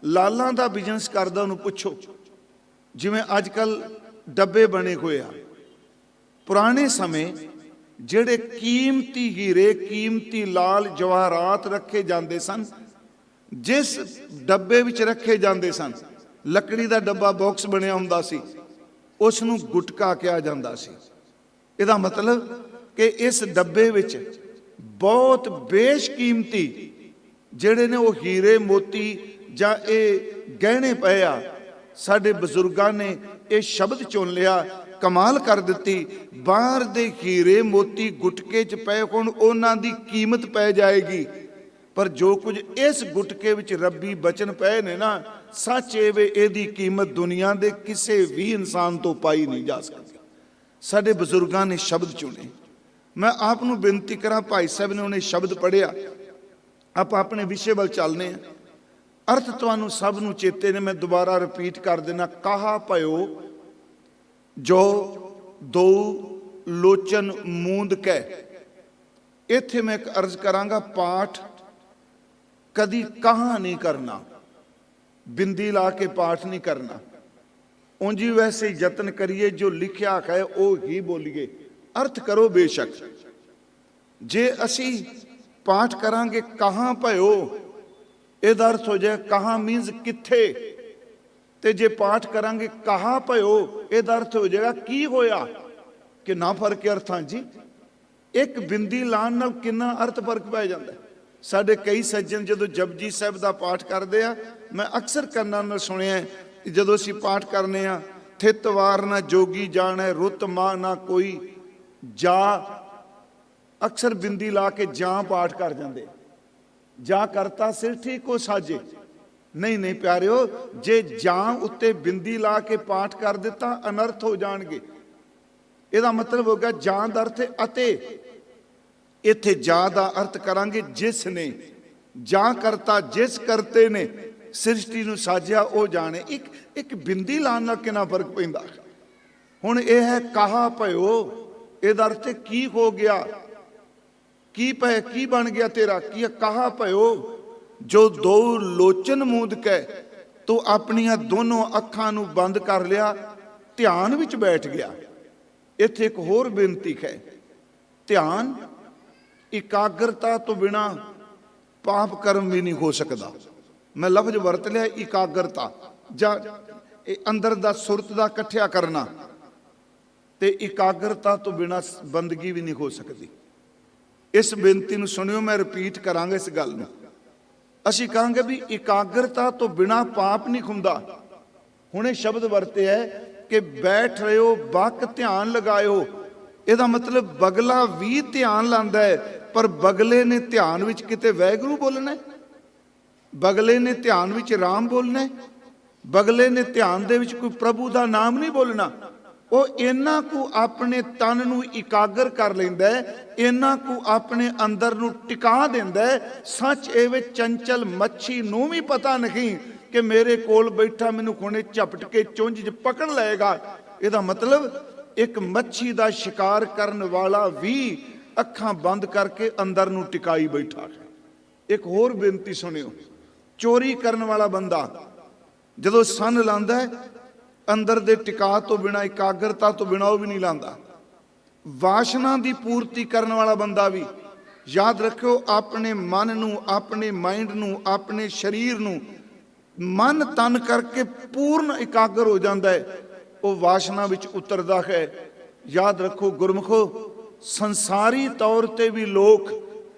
ਲਾਲਾਂ ਦਾ ਬਿਜ਼ਨਸ ਕਰਦਾ, ਉਹਨੂੰ ਪੁੱਛੋ। ਜਿਵੇਂ ਅੱਜ ਕੱਲ ਡੱਬੇ ਬਣੇ ਹੋਏ ਆ, ਪੁਰਾਣੇ ਸਮੇਂ ਜਿਹੜੇ ਕੀਮਤੀ ਹੀਰੇ, ਕੀਮਤੀ ਲਾਲ ਜਵਾਹਰਾਤ ਰੱਖੇ ਜਾਂਦੇ ਸਨ, ਜਿਸ ਡੱਬੇ ਵਿੱਚ ਰੱਖੇ ਜਾਂਦੇ ਸਨ, ਲੱਕੜੀ ਦਾ ਡੱਬਾ ਬਾਕਸ ਬਣਿਆ ਹੁੰਦਾ ਸੀ, ਉਸ ਨੂੰ ਗੁਟਕਾ ਕਿਹਾ ਜਾਂਦਾ ਸੀ। ਇਹਦਾ ਮਤਲਬ ਕਿ ਇਸ ਡੱਬੇ ਵਿੱਚ ਬਹੁਤ ਬੇਸ਼ਕੀਮਤੀ ਜਿਹੜੇ ਨੇ ਉਹ ਹੀਰੇ ਮੋਤੀ ਜਾਂ ਇਹ ਗਹਿਣੇ ਪਏ ਆ। ਸਾਡੇ ਬਜ਼ੁਰਗਾਂ ਨੇ ਇਹ ਸ਼ਬਦ ਚੁਣ ਲਿਆ, ਕਮਾਲ ਕਰ ਦਿੱਤੀ। ਬਾਹਰ ਦੇ ਹੀਰੇ ਮੋਤੀ ਗੁਟਕੇ 'ਚ ਪਏ ਹੋਣ, ਉਹਨਾਂ ਦੀ ਕੀਮਤ ਪੈ ਜਾਏਗੀ, ਪਰ ਜੋ ਕੁਝ ਇਸ ਗੁਟਕੇ ਵਿੱਚ ਰੱਬੀ ਬਚਨ ਪਏ ਨੇ ਨਾ, ਸੱਚ ਇਹ ਵੇ ਇਹਦੀ ਕੀਮਤ ਦੁਨੀਆ ਦੇ ਕਿਸੇ ਵੀ ਇਨਸਾਨ ਤੋਂ ਪਾਈ ਨਹੀਂ ਜਾ ਸਕਦੀ। ਸਾਡੇ ਬਜ਼ੁਰਗਾਂ ਨੇ ਸ਼ਬਦ ਚੁਣੇ। ਮੈਂ ਆਪ ਨੂੰ ਬੇਨਤੀ ਕਰਾਂ, ਭਾਈ ਸਾਹਿਬ ਨੇ ਉਹਨੇ ਸ਼ਬਦ ਪੜ੍ਹਿਆ, ਆਪਾਂ ਆਪਣੇ ਵਿਸ਼ੇ ਵੱਲ ਚੱਲਨੇ ਆ। ਅਰਥ ਤੁਹਾਨੂੰ ਸਭ ਨੂੰ ਚੇਤੇ ਨੇ, ਮੈਂ ਦੁਬਾਰਾ ਰਿਪੀਟ ਕਰ ਦੇਣਾ। ਕਹਾ ਭਇਓ ਜੋ ਦੋ ਲੋਚਨ ਮੂੰਦ ਕੈ। ਇੱਥੇ ਮੈਂ ਇੱਕ ਅਰਜ਼ ਕਰਾਂਗਾ, ਪਾਠ ਕਦੀ ਕਹਾ ਨਹੀਂ ਕਰਨਾ, ਬਿੰਦੀ ਲਾ ਕੇ ਪਾਠ ਨਹੀਂ ਕਰਨਾ। ਉਂਝ ਹੀ ਵੈਸੇ ਯਤਨ ਕਰੀਏ, ਜੋ ਲਿਖਿਆ ਹੈ ਉਹ ਹੀ ਬੋਲੀਏ, ਅਰਥ ਕਰੋ ਬੇਸ਼ੱਕ। ਜੇ ਅਸੀਂ ਪਾਠ ਕਰਾਂਗੇ ਕਹਾਂ ਭਇਓ, ਇਹਦਾ ਅਰਥ ਹੋ ਜਾਏ ਕਹਾਂ ਮੀਨਸ ਕਿੱਥੇ, ਤੇ ਜੇ ਪਾਠ ਕਰਾਂਗੇ ਕਹਾ ਭਇਓ, ਇਹਦਾ ਅਰਥ ਹੋ ਜਾਏਗਾ ਕੀ ਹੋਇਆ। ਕਿੰਨਾ ਫਰਕ ਹੈ ਅਰਥਾਂ ਜੀ, ਇੱਕ ਬਿੰਦੀ ਲਾਉਣ ਨਾਲ ਕਿੰਨਾ ਅਰਥ ਫਰਕ ਪੈ ਜਾਂਦਾ। ਸਾਡੇ ਕਈ ਸੱਜਣ ਜਦੋਂ ਜਪਜੀ ਸਾਹਿਬ ਦਾ ਪਾਠ ਕਰਦੇ ਆ, ਮੈਂ ਅਕਸਰ ਕੰਨਾਂ ਨਾਲ ਸੁਣਿਆ, ਜਦੋਂ ਅਸੀਂ ਪਾਠ ਕਰਨੇ ਆ, ਥਿਤ ਵਾਰ ਨਾ ਜੋਗੀ ਜਾਣੈ, ਰੁੱਤ ਮਾਂ ਨਾ ਕੋਈ, ਜਾ ਅਕਸਰ ਬਿੰਦੀ ਲਾ ਕੇ ਜਾਂ ਪਾਠ ਕਰ ਜਾਂਦੇ, ਜਾਂ ਕਰਤਾ ਸਿਰ ਠੀਕ ਹੋ ਸਾਜੇ। ਨਹੀਂ ਨਹੀਂ ਪਿਆਰਿਓ, ਜੇ ਜਾਂ ਉੱਤੇ ਬਿੰਦੀ ਲਾ ਕੇ ਪਾਠ ਕਰ ਦਿੱਤਾ ਅਨਰਥ ਹੋ ਜਾਣਗੇ। ਇਹਦਾ ਮਤਲਬ ਹੋ ਗਿਆ ਜਾਂ ਦਾ ਅਰਥ ਅਤੇ, ਇੱਥੇ ਜਾਂ ਦਾ ਅਰਥ ਕਰਾਂਗੇ ਜਿਸ ਨੇ, ਜਾਂ ਕਰਤਾ ਜਿਸ ਕਰਤੇ ਨੇ ਸ੍ਰਿਸ਼ਟੀ ਨੂੰ ਸਾਜਿਆ ਉਹ ਜਾਣੇ। ਇੱਕ ਬਿੰਦੀ ਲਾਉਣ ਨਾਲ ਕਿੰਨਾ ਫਰਕ ਪੈਂਦਾ। ਹੁਣ ਇਹ ਹੈ ਕਹਾ ਭਇਓ, ਇਹਦਾ ਅਰਥ ਕੀ ਹੋ ਗਿਆ, ਕੀ ਬਣ ਗਿਆ ਤੇਰਾ, ਕੀ ਕਹਾ ਭਇਓ। ਜੋ ਦੋ ਲੋਚਨ ਮੂੰਦ ਕੇ ਤੂੰ ਆਪਣੀਆਂ ਦੋਨੋਂ ਅੱਖਾਂ ਨੂੰ ਬੰਦ ਕਰ ਲਿਆ, ਧਿਆਨ ਵਿੱਚ ਬੈਠ ਗਿਆ। ਇੱਥੇ ਇੱਕ ਹੋਰ ਬੇਨਤੀ ਹੈ, ਧਿਆਨ ਇਕਾਗਰਤਾ ਤੋਂ ਬਿਨਾ ਪਾਪ ਕਰਮ ਵੀ ਨਹੀਂ ਹੋ ਸਕਦਾ। ਮੈਂ ਲਫ਼ਜ਼ ਵਰਤ ਲਿਆ ਇਕਾਗਰਤਾ, ਜਾਂ ਅੰਦਰ ਦਾ ਸੁਰਤ ਦਾ ਇਕੱਠਿਆ ਕਰਨਾ, ਤੇ ਇਕਾਗਰਤਾ ਤੋਂ ਬਿਨਾ ਬੰਦਗੀ ਵੀ ਨਹੀਂ ਹੋ ਸਕਦੀ। ਇਸ ਬੇਨਤੀ ਨੂੰ ਸੁਣਿਓ, ਮੈਂ ਰਿਪੀਟ ਕਰਾਂਗਾ ਇਸ ਗੱਲ ਨੂੰ। ਅਸੀਂ ਕਹਾਂਗੇ ਵੀ ਇਕਾਗਰਤਾ ਤੋਂ ਬਿਨਾ ਪਾਪ ਨਹੀਂ ਹੁੰਦਾ। ਹੁਣ ਇਹ ਸ਼ਬਦ ਵਰਤਿਆ ਹੈ ਕਿ ਬੈਠ ਰਹੇ ਹੋ ਬਕ ਧਿਆਨ ਲਗਾਇਓ। ਇਹਦਾ ਮਤਲਬ ਬਗਲਾ ਵੀ ਧਿਆਨ ਲਾਂਦਾ ਹੈ, ਪਰ ਬਗਲੇ ਨੇ ਧਿਆਨ ਵਿੱਚ ਕਿਤੇ ਵਾਹਿਗੁਰੂ ਬੋਲਣਾ, ਬਗਲੇ ਨੇ ਧਿਆਨ ਵਿੱਚ ਰਾਮ ਬੋਲਣਾ, ਬਗਲੇ ਨੇ ਧਿਆਨ ਦੇ ਵਿੱਚ ਕੋਈ ਪ੍ਰਭੂ ਦਾ ਨਾਮ ਨਹੀਂ ਬੋਲਣਾ। ਉਹ ਇਹਨਾਂ ਕੁ ਆਪਣੇ ਤਨ ਨੂੰ ਇਕਾਗਰ ਕਰ ਲੈਂਦਾ ਹੈ, ਇਹਨਾਂ ਕੁ ਆਪਣੇ ਅੰਦਰ ਨੂੰ ਟਿਕਾ ਦਿੰਦਾ ਹੈ। ਸੱਚ ਇਹ ਵਿੱਚ ਚੰਚਲ ਮੱਛੀ ਨੂੰ ਵੀ ਪਤਾ ਨਹੀਂ ਕਿ ਮੇਰੇ ਕੋਲ ਬੈਠਾ ਮੈਨੂੰ ਹੁਣੇ ਝਪਟ ਕੇ ਚੁੰਝ 'ਚ ਪਕੜ ਲਏਗਾ। ਇਹਦਾ ਮਤਲਬ ਇੱਕ ਮੱਛੀ ਦਾ ਸ਼ਿਕਾਰ ਕਰਨ ਵਾਲਾ ਵੀ ਅੱਖਾਂ ਬੰਦ ਕਰਕੇ ਅੰਦਰ ਨੂੰ ਟਿਕਾਈ ਬੈਠਾ ਹੈ। ਇੱਕ ਹੋਰ ਬੇਨਤੀ ਸੁਣਿਓ, ਚੋਰੀ ਕਰਨ ਵਾਲਾ ਬੰਦਾ ਜਦੋਂ ਸੰਨ ਲਾਂਦਾ ਹੈ, ਅੰਦਰ ਦੇ ਟਿਕਾ ਤੋਂ ਬਿਨਾ, ਇਕਾਗਰਤਾ ਤੋਂ ਬਿਨਾ ਉਹ ਵੀ ਨਹੀਂ ਲਾਂਦਾ। ਵਾਸ਼ਨਾ ਦੀ ਪੂਰਤੀ ਕਰਨ ਵਾਲਾ ਬੰਦਾ ਵੀ, ਯਾਦ ਰੱਖਿਓ, ਆਪਣੇ ਮਨ ਨੂੰ, ਆਪਣੇ ਮਾਈਂਡ ਨੂੰ, ਆਪਣੇ ਸਰੀਰ ਨੂੰ ਮਨ ਤਨ ਕਰਕੇ ਪੂਰਨ ਇਕਾਗਰ ਹੋ ਜਾਂਦਾ ਹੈ, ਉਹ ਵਾਸ਼ਨਾ ਵਿੱਚ ਉਤਰਦਾ ਹੈ। ਯਾਦ ਰੱਖੋ ਗੁਰਮੁਖੋ, ਸੰਸਾਰੀ ਤੌਰ ਤੇ ਵੀ ਲੋਕ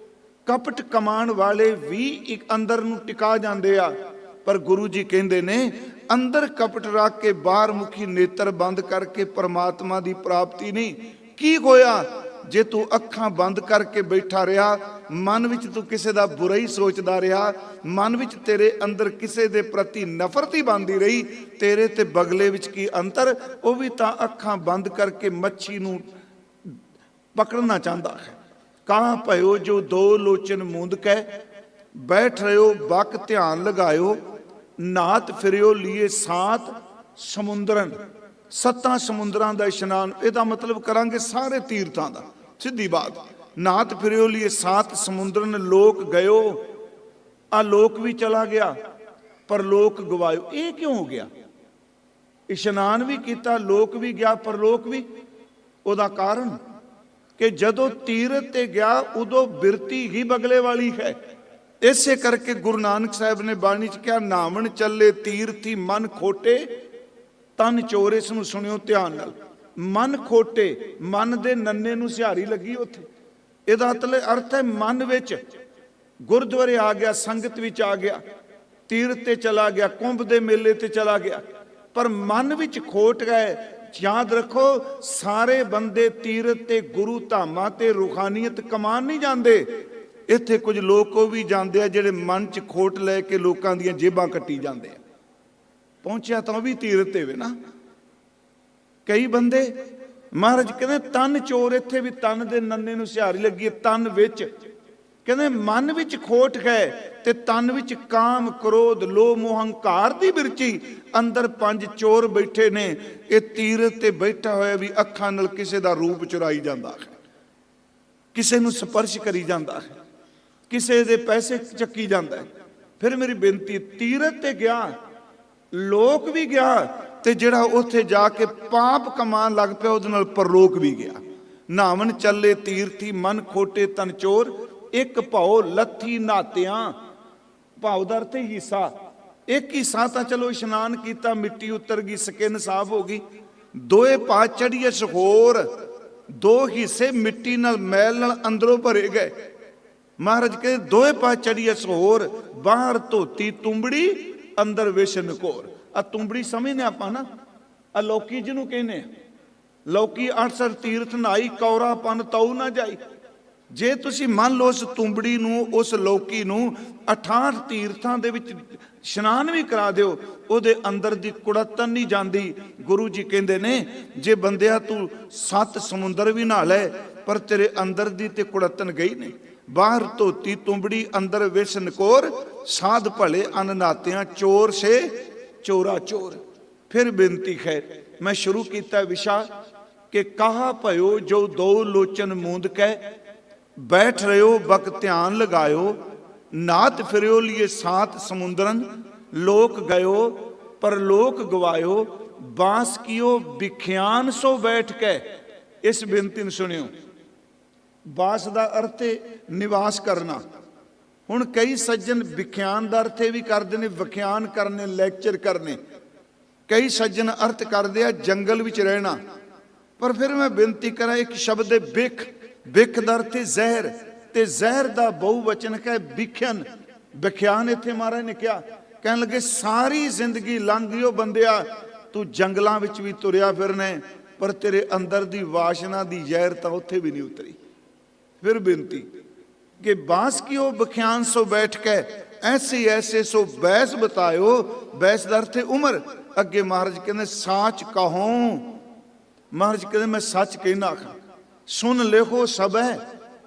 ਕਪਟ ਕਮਾਉਣ ਵਾਲੇ ਵੀ ਇੱਕ ਅੰਦਰ ਨੂੰ ਟਿਕਾ ਜਾਂਦੇ ਆ, ਪਰ ਗੁਰੂ ਜੀ ਕਹਿੰਦੇ ਨੇ ਅੰਦਰ ਕਪਟ ਰੱਖ ਕੇ ਬਾਹਰ ਮੁਖੀ ਨੇਤਰ ਬੰਦ ਕਰਕੇ ਪਰਮਾਤਮਾ ਦੀ ਪ੍ਰਾਪਤੀ ਨਹੀਂ। ਕੀ ਹੋਇਆ ਜੇ ਤੂੰ ਅੱਖਾਂ ਬੰਦ ਕਰਕੇ ਬੈਠਾ ਰਿਹਾ, ਮਨ ਵਿੱਚ ਤੂੰ ਕਿਸੇ ਦਾ ਬੁਰਾ ਹੀ ਸੋਚਦਾ ਰਿਹਾ, ਮਨ ਵਿੱਚ ਤੇਰੇ ਅੰਦਰ ਕਿਸੇ ਦੇ ਪ੍ਰਤੀ ਨਫ਼ਰਤ ਹੀ ਬਣਦੀ ਰਹੀ, ਤੇਰੇ ਤੇ ਬਗਲੇ ਵਿੱਚ ਕੀ ਅੰਤਰ। ਉਹ ਵੀ ਤਾਂ ਅੱਖਾਂ ਬੰਦ ਕਰਕੇ ਮੱਛੀ ਨੂੰ ਪਕੜਨਾ ਚਾਹੁੰਦਾ ਹੈ। ਕਹਾਂ ਭਇਓ ਜੋ ਦੋ ਲੋਚਨ ਮੂੰਦ ਕੇ ਬੈਠ ਰਿਓ ਬਕ ਧਿਆਨ ਲਗਾਇਓ, ਨਾਤ ਫਿਰਿਓ ਲੀਏ ਸਾਤ ਸਮੁੰਦਰਨ, ਸੱਤਾਂ ਸਮੁੰਦਰਾਂ ਦਾ ਇਸ਼ਨਾਨ। ਇਹਦਾ ਮਤਲਬ ਕਰਾਂਗੇ ਸਾਰੇ ਤੀਰਥਾਂ ਦਾ, ਸਿੱਧੀ ਬਾਤ। ਨਾਤ ਫਿਰਿਓ ਲੀਏ ਸਾਤ ਸਮੁੰਦਰਨ, ਲੋਕ ਗਇਓ, ਆ ਲੋਕ ਵੀ ਚਲਾ ਗਿਆ ਪਰ ਲੋਕ ਗਵਾਇਓ। ਇਹ ਕਿਉਂ ਹੋ ਗਿਆ? ਇਸ਼ਨਾਨ ਵੀ ਕੀਤਾ, ਲੋਕ ਵੀ ਗਿਆ, ਪਰ ਲੋਕ ਵੀ। ਉਹਦਾ ਕਾਰਨ ਕਿ ਜਦੋਂ ਤੀਰਥ ਤੇ ਗਿਆ ਉਦੋਂ ਬਿਰਤੀ ਹੀ ਬਗਲੇ ਵਾਲੀ ਹੈ। ਇਸੇ ਕਰਕੇ ਗੁਰੂ ਨਾਨਕ ਸਾਹਿਬ ਨੇ ਬਾਣੀ 'ਚ ਕਿਹਾ, ਨਾਵਣ ਚੱਲੇ ਤੀਰਥੀ ਮਨ ਖੋਟੇ ਤਨ ਚੋਰ। ਇਸ ਨੂੰ ਸੁਣਿਓ ਧਿਆਨ ਨਾਲ, ਮਨ ਖੋਟੇ, ਮਨ ਦੇ ਨੰਨੇ ਨੂੰ ਸਿਹਾਰੀ ਲੱਗੀ ਉੱਥੇ। ਇਹਦਾ ਅਰਥ ਹੈ ਮਨ ਵਿੱਚ, ਗੁਰਦੁਆਰੇ ਆ ਗਿਆ, ਸੰਗਤ ਵਿੱਚ ਆ ਗਿਆ, ਤੀਰਥ ਤੇ ਚਲਾ ਗਿਆ, ਕੁੰਭ ਦੇ ਮੇਲੇ ਤੇ ਚਲਾ ਗਿਆ, ਪਰ ਮਨ ਵਿੱਚ ਖੋਟ ਗਏ। ਯਾਦ ਰੱਖੋ, ਸਾਰੇ ਬੰਦੇ ਤੀਰਥ ਤੇ ਗੁਰੂ ਧਾਮਾਂ ਤੇ ਰੂਹਾਨੀਅਤ ਕਮਾਨ ਨਹੀਂ ਜਾਂਦੇ। ਇੱਥੇ ਕੁਝ ਲੋਕ ਉਹ ਵੀ ਜਾਂਦੇ ਆ ਜਿਹੜੇ ਮਨ 'ਚ ਖੋਟ ਲੈ ਕੇ ਲੋਕਾਂ ਦੀਆਂ ਜੇਬਾਂ ਕੱਟੀ ਜਾਂਦੇ ਆ। ਪਹੁੰਚਿਆ ਤਾਂ ਉਹ ਵੀ ਤੀਰਥ ਤੇ ਵੇ ਨਾ। ਕਈ ਬੰਦੇ ਮਹਾਰਾਜ ਕਹਿੰਦੇ ਤਨ ਚੋਰ, ਇੱਥੇ ਵੀ ਤਨ ਦੇ ਨੰਨੇ ਨੂੰ ਸਿਹਾਰੀ ਲੱਗੀ, ਤਨ ਵਿੱਚ ਕਹਿੰਦੇ ਮਨ ਵਿੱਚ ਖੋਟ ਗਏ ਤੇ ਤਨ ਵਿੱਚ ਕਾਮ ਕ੍ਰੋਧ ਲੋਭ ਮੋਹ ਹੰਕਾਰ ਦੀ ਬਿਰਚੀ। ਅੰਦਰ ਪੰਜ ਚੋਰ ਬੈਠੇ ਨੇ। ਇਹ ਤੀਰਥ ਤੇ ਬੈਠਾ ਹੋਇਆ ਵੀ ਅੱਖਾਂ ਨਾਲ ਕਿਸੇ ਦਾ ਰੂਪ ਚੁਰਾਈ ਜਾਂਦਾ ਹੈ, ਕਿਸੇ ਨੂੰ ਸਪਰਸ਼ ਕਰੀ ਜਾਂਦਾ ਹੈ, ਕਿਸੇ ਦੇ ਪੈਸੇ ਚੱਕੀ ਜਾਂਦਾ ਹੈ। ਫਿਰ ਮੇਰੀ ਬੇਨਤੀ, ਤੀਰਥ ਤੇ ਗਿਆ, ਲੋਕ ਵੀ ਗਿਆ, ਤੇ ਜਿਹੜਾ ਉੱਥੇ ਜਾ ਕੇ ਪਾਪ ਕਮਾਉਣ ਲੱਗ ਪਿਆ ਉਹਦੇ ਨਾਲ ਪਰਲੋਕ ਵੀ ਗਿਆ। ਨਾਵਣ ਚੱਲੇ ਤੀਰਥੀ ਮਨ ਖੋਟੇ ਤਨ ਚੋਰ, ਇੱਕ ਭਉ ਲੱਥੀ ਨਾਤਿਆਂ। ਭਾਵ ਦਾ ਅਰਥ ਹੈ ਹਿੱਸਾ। ਇੱਕ ਹਿੱਸਾ ਤਾਂ ਚਲੋ ਇਸ਼ਨਾਨ ਕੀਤਾ, ਮਿੱਟੀ ਉਤਰ ਗਈ, ਸਕਿਨ ਸਾਫ਼ ਹੋ ਗਈ। ਦੋਏ ਪਾ ਚੜੀਏ ਸਹੋਰ, ਦੋ ਹਿੱਸੇ ਮਿੱਟੀ ਨਾਲ ਮੈਲ ਨਾਲ ਅੰਦਰੋਂ ਭਰੇ ਗਏ। ਮਹਾਰਾਜ ਕਹਿੰਦੇ ਦੋਏ ਪਾ ਚੜੀਏ ਸਹੋਰ, ਬਾਹਰ ਧੋਤੀ ਤੁੰਬੜੀ ਅੰਦਰ ਵਿਸ਼ ਨਕੋਰ। ਆ ਤੁੰਬੜੀ ਸਮਝਦੇ ਆਪਾਂ ਨਾ, ਆ ਲੌਕੀ ਜਿਹਨੂੰ ਕਹਿੰਦੇ, ਲੌਕੀ 68 ਤੀਰਥ ਨਹਾਈ, ਕੌਰਾਪਨ ਤਉ ਨਾ ਜਾਈ। ਜੇ ਤੁਸੀਂ ਮੰਨ ਲਓ ਉਸ ਤੁੰਬੜੀ ਨੂੰ, ਉਸ ਲੌਕੀ ਨੂੰ 68 ਤੀਰਥਾਂ ਦੇ ਵਿੱਚ ਇਸ਼ਨਾਨ ਵੀ ਕਰਾ ਦਿਓ, ਉਹਦੇ ਅੰਦਰ ਦੀ ਕੁੜੱਤਣ ਨਹੀਂ ਜਾਂਦੀ। ਗੁਰੂ ਜੀ ਕਹਿੰਦੇ ਨੇ ਜੇ ਬੰਦਿਆ ਤੂੰ 7 ਸਮੁੰਦਰ ਵੀ ਨਹਾ ਲੈ, ਪਰ ਤੇਰੇ ਅੰਦਰ ਦੀ ਤੇ ਕੁੜੱਤਣ ਗਈ ਨਹੀਂ। ਬਾਹਰ ਧੋਤੀ ਤੁੰਬੜੀ ਅੰਦਰ ਵਿਸ਼ ਨਕੋਰ, ਸਾਧ ਭਲੇ ਅਨ ਨਾਤਿਆਂ ਚੋਰ ਸੇ ਚੋਰਾ ਚੋਰ। ਫਿਰ ਬੇਨਤੀ ਖੈਰ ਮੈਂ ਸ਼ੁਰੂ ਕੀਤਾ ਵਿਸ਼ਾ ਕਿ ਕਹਾ ਭਇਓ ਜੋ ਦੋ ਲੋਚਨ ਮੂੰਦ ਕੈ, ਬੈਠ ਰਿਓ ਬਕ ਧਿਆਨ ਲਗਾਇਓ, ਨਾਤ ਫਿਰਿਓ ਲਿਏ 7 ਸਮੁੰਦਰਨ, ਲੋਕ ਗਇਓ ਪਰ ਲੋਕ ਗਵਾਇਓ, ਬਾਂਸ ਕੀਓ ਵਿਖਿਆਨ ਸੋ ਬੈਠ ਕੇ। ਇਸ ਬੇਨਤੀ ਨੂੰ ਸੁਣਿਓ। ਬਾਸ ਦਾ ਅਰਥ ਹੈ ਨਿਵਾਸ ਕਰਨਾ। ਹੁਣ ਕਈ ਸੱਜਣ ਵਿਖਿਆਨ ਦਾ ਅਰਥ ਵੀ ਕਰਦੇ ਨੇ, ਵਿਖਿਆਨ ਕਰਨੇ, ਲੈਕਚਰ ਕਰਨੇ। ਕਈ ਸੱਜਣ ਅਰਥ ਕਰਦੇ ਆ ਜੰਗਲ ਵਿੱਚ ਰਹਿਣਾ। ਪਰ ਫਿਰ ਮੈਂ ਬੇਨਤੀ ਕਰਾਂ, ਇੱਕ ਸ਼ਬਦ ਹੈ ਬਿਖ। ਬਿਖ ਦਾ ਅਰਥ ਹੈ ਜ਼ਹਿਰ, ਤੇ ਜ਼ਹਿਰ ਦਾ ਬਹੁਵਚਨ ਹੈ ਵਿਖਿਆਨ। ਵਿਖਿਆਨ ਇੱਥੇ ਮਹਾਰਾਜ ਨੇ ਕਿਹਾ, ਕਹਿਣ ਲੱਗੇ ਸਾਰੀ ਜ਼ਿੰਦਗੀ ਲੰਘ ਗਈ ਉਹ ਬੰਦਿਆ, ਤੂੰ ਜੰਗਲਾਂ ਵਿੱਚ ਵੀ ਤੁਰਿਆ ਫਿਰਨਾ, ਪਰ ਤੇਰੇ ਅੰਦਰ ਦੀ ਵਾਸ਼ਨਾ ਦੀ ਜ਼ਹਿਰ ਤਾਂ ਉੱਥੇ ਵੀ ਨਹੀਂ ਉਤਰੀ। फिर बेनती कि बांस की ओ बख्यान सो बैठ के ऐसे ऐसे सो बैस बतायो। बैस का अर्थ है उम्र। अगे महाराज कहते साच कहो, महाराज कहते मैं सच कहना आखा। सुन लेखो सब है,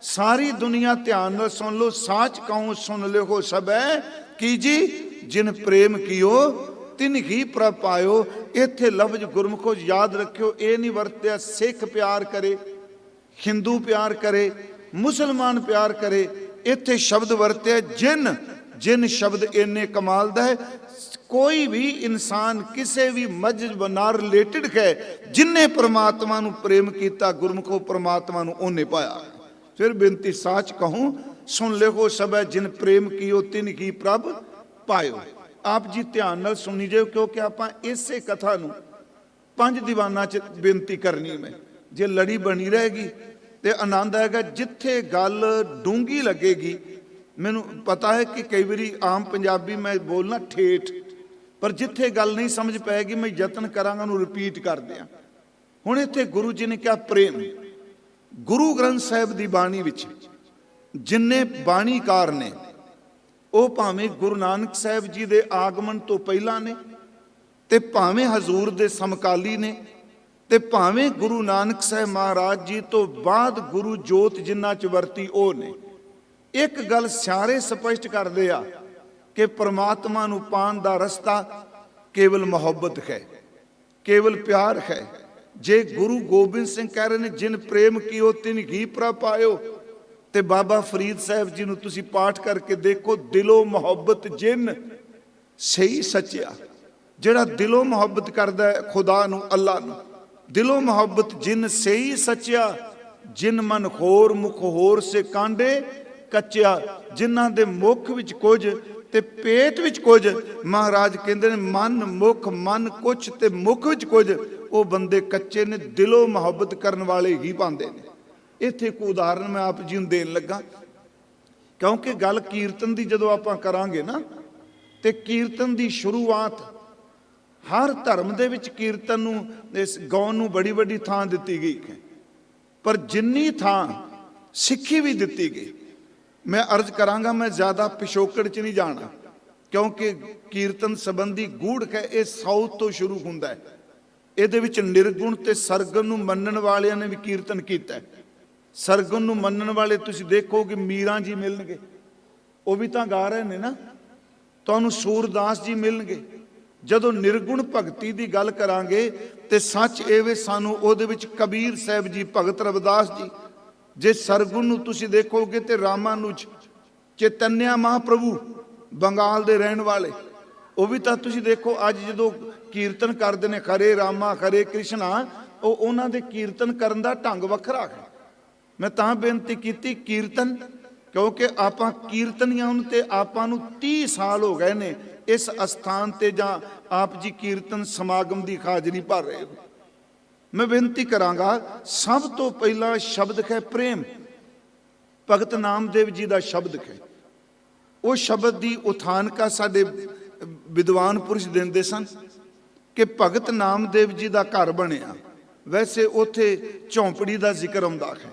सारी दुनिया ध्यान न सुन लो। साच कहो सुन लेखो सब है, की जी जिन प्रेम कियो तिन ही प्रभ पायो। इत्थे लफ्ज गुरमुखो याद रखियो, ये नहीं वरत्या सिख प्यार करे, हिंदू प्यार करे, मुसलमान प्यार करे। इत्थे शब्द वरत्या जिन। जिन शब्द इन्ने कमाल दा है। कोई भी इंसान किसी भी मजहब नाल रिलेटेड है, जिन्हें परमात्मा नूं प्रेम किया गुरमुखो परमात्मा नूं उन्हें पाया। फिर बेनती साच कहूँ सुन लेखो सब है, जिन प्रेम कियो तिन की प्रभ पायो। आप जी ध्यान नाल सुनी जाओ, क्योंकि आपां इसे कथा नूं 5 दीवाना च बेनती करनी। मैं जे लड़ी बनी रहेगी तो आनंद आएगा। जिथे गल डूंगी लगेगी, मैनू पता है कि कई बारी आम पंजाबी मैं बोलना ठेठ, पर जिथे गल नहीं समझ पाएगी मैं यतन करांगा उन्हें रिपीट कर दिया। हुण इत्थे गुरु जी ने क्या प्रेम। गुरु ग्रंथ साहिब दी बाणी विच जिन्ने बाणीकार ने, वो भावें गुरु नानक साहिब जी दे आगमन तो पहला ने, ते भावें हजूर दे समकाली ने, ते भावें गुरु नानक साहब महाराज जी तो बाद गुरु जोत जिन्ना च वरती ओ ने। एक गल सारे स्पष्ट करते आ कि परमात्मा नूं पाण दा रस्ता केवल मुहब्बत है, केवल प्यार है। जे गुरु गोबिंद सिंह कह रहे हैं जिन प्रेम कियो तिन ही प्रभ पायो, ते बाबा फरीद साहब जी नूं तुसीं पाठ करके देखो, दिलों मुहब्बत जिन सही सच्चा। जिहड़ा दिलों मुहब्बत करदा है खुदा नूं, अल्लाह नूं, दिलों मोहब्बत जिन से ही सच्चा। जिन मन होर मुख होर से कांडे कच्चा। जिन्हां दे मुख विच कुछ ते पेट विच कुछ। महाराज कहंदे ने मन मुख मन कुछ ते मुख विच कुछ, वो बंदे कच्चे ने, दिलों मोहब्बत करन वाले ही पांदे ने। इत्थे एक उदाहरण मैं आप जी नूं देण लगा, क्योंकि गल कीर्तन दी जदों आपां करांगे ना, ते कीर्तन दी शुरुआत हर धर्म दे विच कीर्तन नूं इस गाउन नूं बड़ी बड़ी थां दित्ती गई है, पर जिन्नी थां सिक्खी भी दित्ती गई। मैं अर्ज करांगा, मैं ज़्यादा पिछोकड़ च नहीं जाना, क्योंकि कीर्तन संबंधी गूढ़ है ये साउथ तो शुरू हुंदा है। इहदे विच निर्गुण ते सरगुण नूं मन्नण वालियां ने भी कीर्तन कीता है। सरगुण नूं मन्नण वाले तुसीं देखो कि मीरां जी मिलणगे, वो भी तां गा रहे ने ना। तुहानूं सूरदास जी मिलणगे। जदों निर्गुण भगती की गल करांगे तो सच एवे सानू उहदे विच कबीर साहब जी, भगत रविदास जी। जे सरगुण नूं तुसीं देखोगे तो रामानुज, चैतन्य महाप्रभु बंगाल दे रहण वाले, वो भी तां तुसीं देखो अज जदों कीर्तन करदे ने हरे रामा हरे कृष्णा, वो उन्हां दे कीर्तन करन दा ढंग वखरा है। मैं तां बेनती कीती कीर्तन, क्योंकि आपां कीर्तनियां उन ते आपां नूं 30 साल हो गए ने इस अस्थान ते जां आप जी कीर्तन समागम की हाजरी भर रहे हो। मैं बेनती करांगा, सब तो पहला शब्द है प्रेम। भगत नामदेव जी का शब्द है, वो शब्द की उथानका साडे विद्वान पुरुष देंदे सन कि भगत नामदेव जी का घर बनिया। वैसे उथे झोंपड़ी का जिक्र आउंदा है,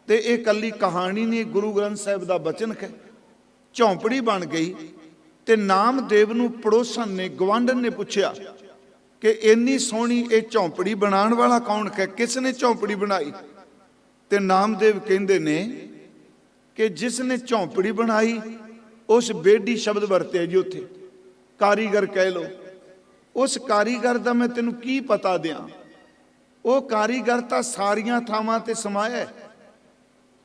तो यह कली कहानी नहीं, गुरु ग्रंथ साहिब का बचन है। झोंपड़ी बन गई तो नामदेव नूं पड़ोसन ने, गवांढन ने पूछया कि इन्नी सोहनी ये झोंपड़ी बनाने वाला कौन है, किसने झोंपड़ी बनाई? तो नामदेव कहंदे ने कि जिसने झोंपड़ी बनाई उस बेडी शब्द वरते जी, उत्थे कारीगर कह लो। उस कारीगर का मैं तेनों की पता दियां, वो कारीगर तो सारियां थावां ते समाया है।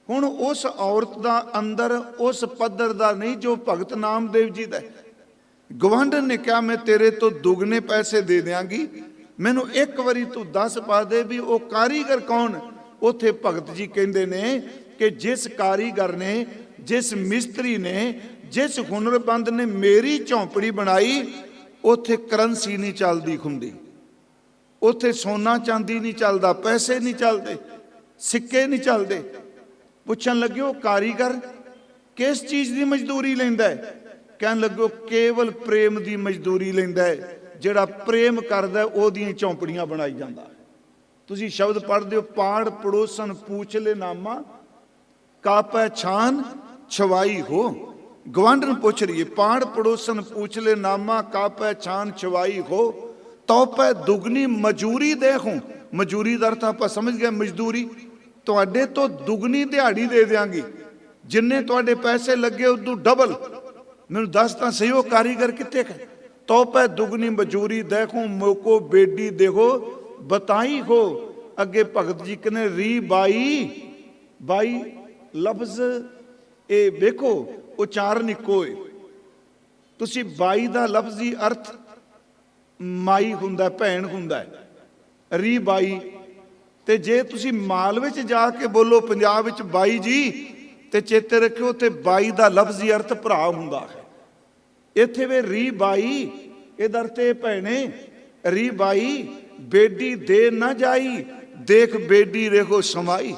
हुण उस औरत का अंदर उस पद्धर का नहीं जो भगत नामदेव जी का। गवांढन ने कहा मैं तेरे तो दुगने पैसे दे देंगी, मैनू एक बारी तू दस पा दे भी वो कारीगर कौन। उथे भगत जी कहते ने कि जिस कारीगर ने, जिस मिस्त्री ने, जिस हुनरबंद ने मेरी झोंपड़ी बनाई, उथे करंसी नहीं चलती हुंदी, उथे सोना चांदी नहीं चलता, पैसे नहीं चलते, सिक्के नहीं चलते। पुछन लगे वो कारीगर किस चीज़ की मजदूरी लैंदा है? कहन लगे केवल प्रेम की मजदूरी लैंदा है। जिहड़ा प्रेम करदा ओहदियां झोंपड़ियां बनाई जांदा है। तुसीं शब्द पढ़दे हो, पाड़ पड़ोसन पूछ ले नामा, का पहचान छवाई हो। गवांढन पूछ रही है, पाड़ पड़ोसन पूछ ले नामा, का पहचान छवाई हो, तो पै दुगनी मजूरी देखूं। मजूरी का अर्थ आप समझ गए, मजदूरी। तुहाडे तो दुगनी दिहाड़ी दे देंगी, जिन्ने तुहाडे पैसे लगे उदू डबल। मैनूं दस तां सही हो कारीगर कित्थे है? तो पै दुगनी मजूरी देखो, मोको बेडी देखो बताई हो। अगे भगत जी कहने री बाई, बाई लफ्ज ये देखो उचारण इक्को है। तुसी बाई का लफ्जी अर्थ माई हुंदा, भैन हुंदा है। री बाई ते जे तुसी मालवे च जाके बोलो पंजाब विच बाई जी, ते चेते रखियो ते बाई का लफ्जी अर्थ भरा हुंदा है। इत्थे वे री बाई इहदा अर्थ भैने, री बाई बेडी दे ना जाई, देख बेडी रेखो समाई।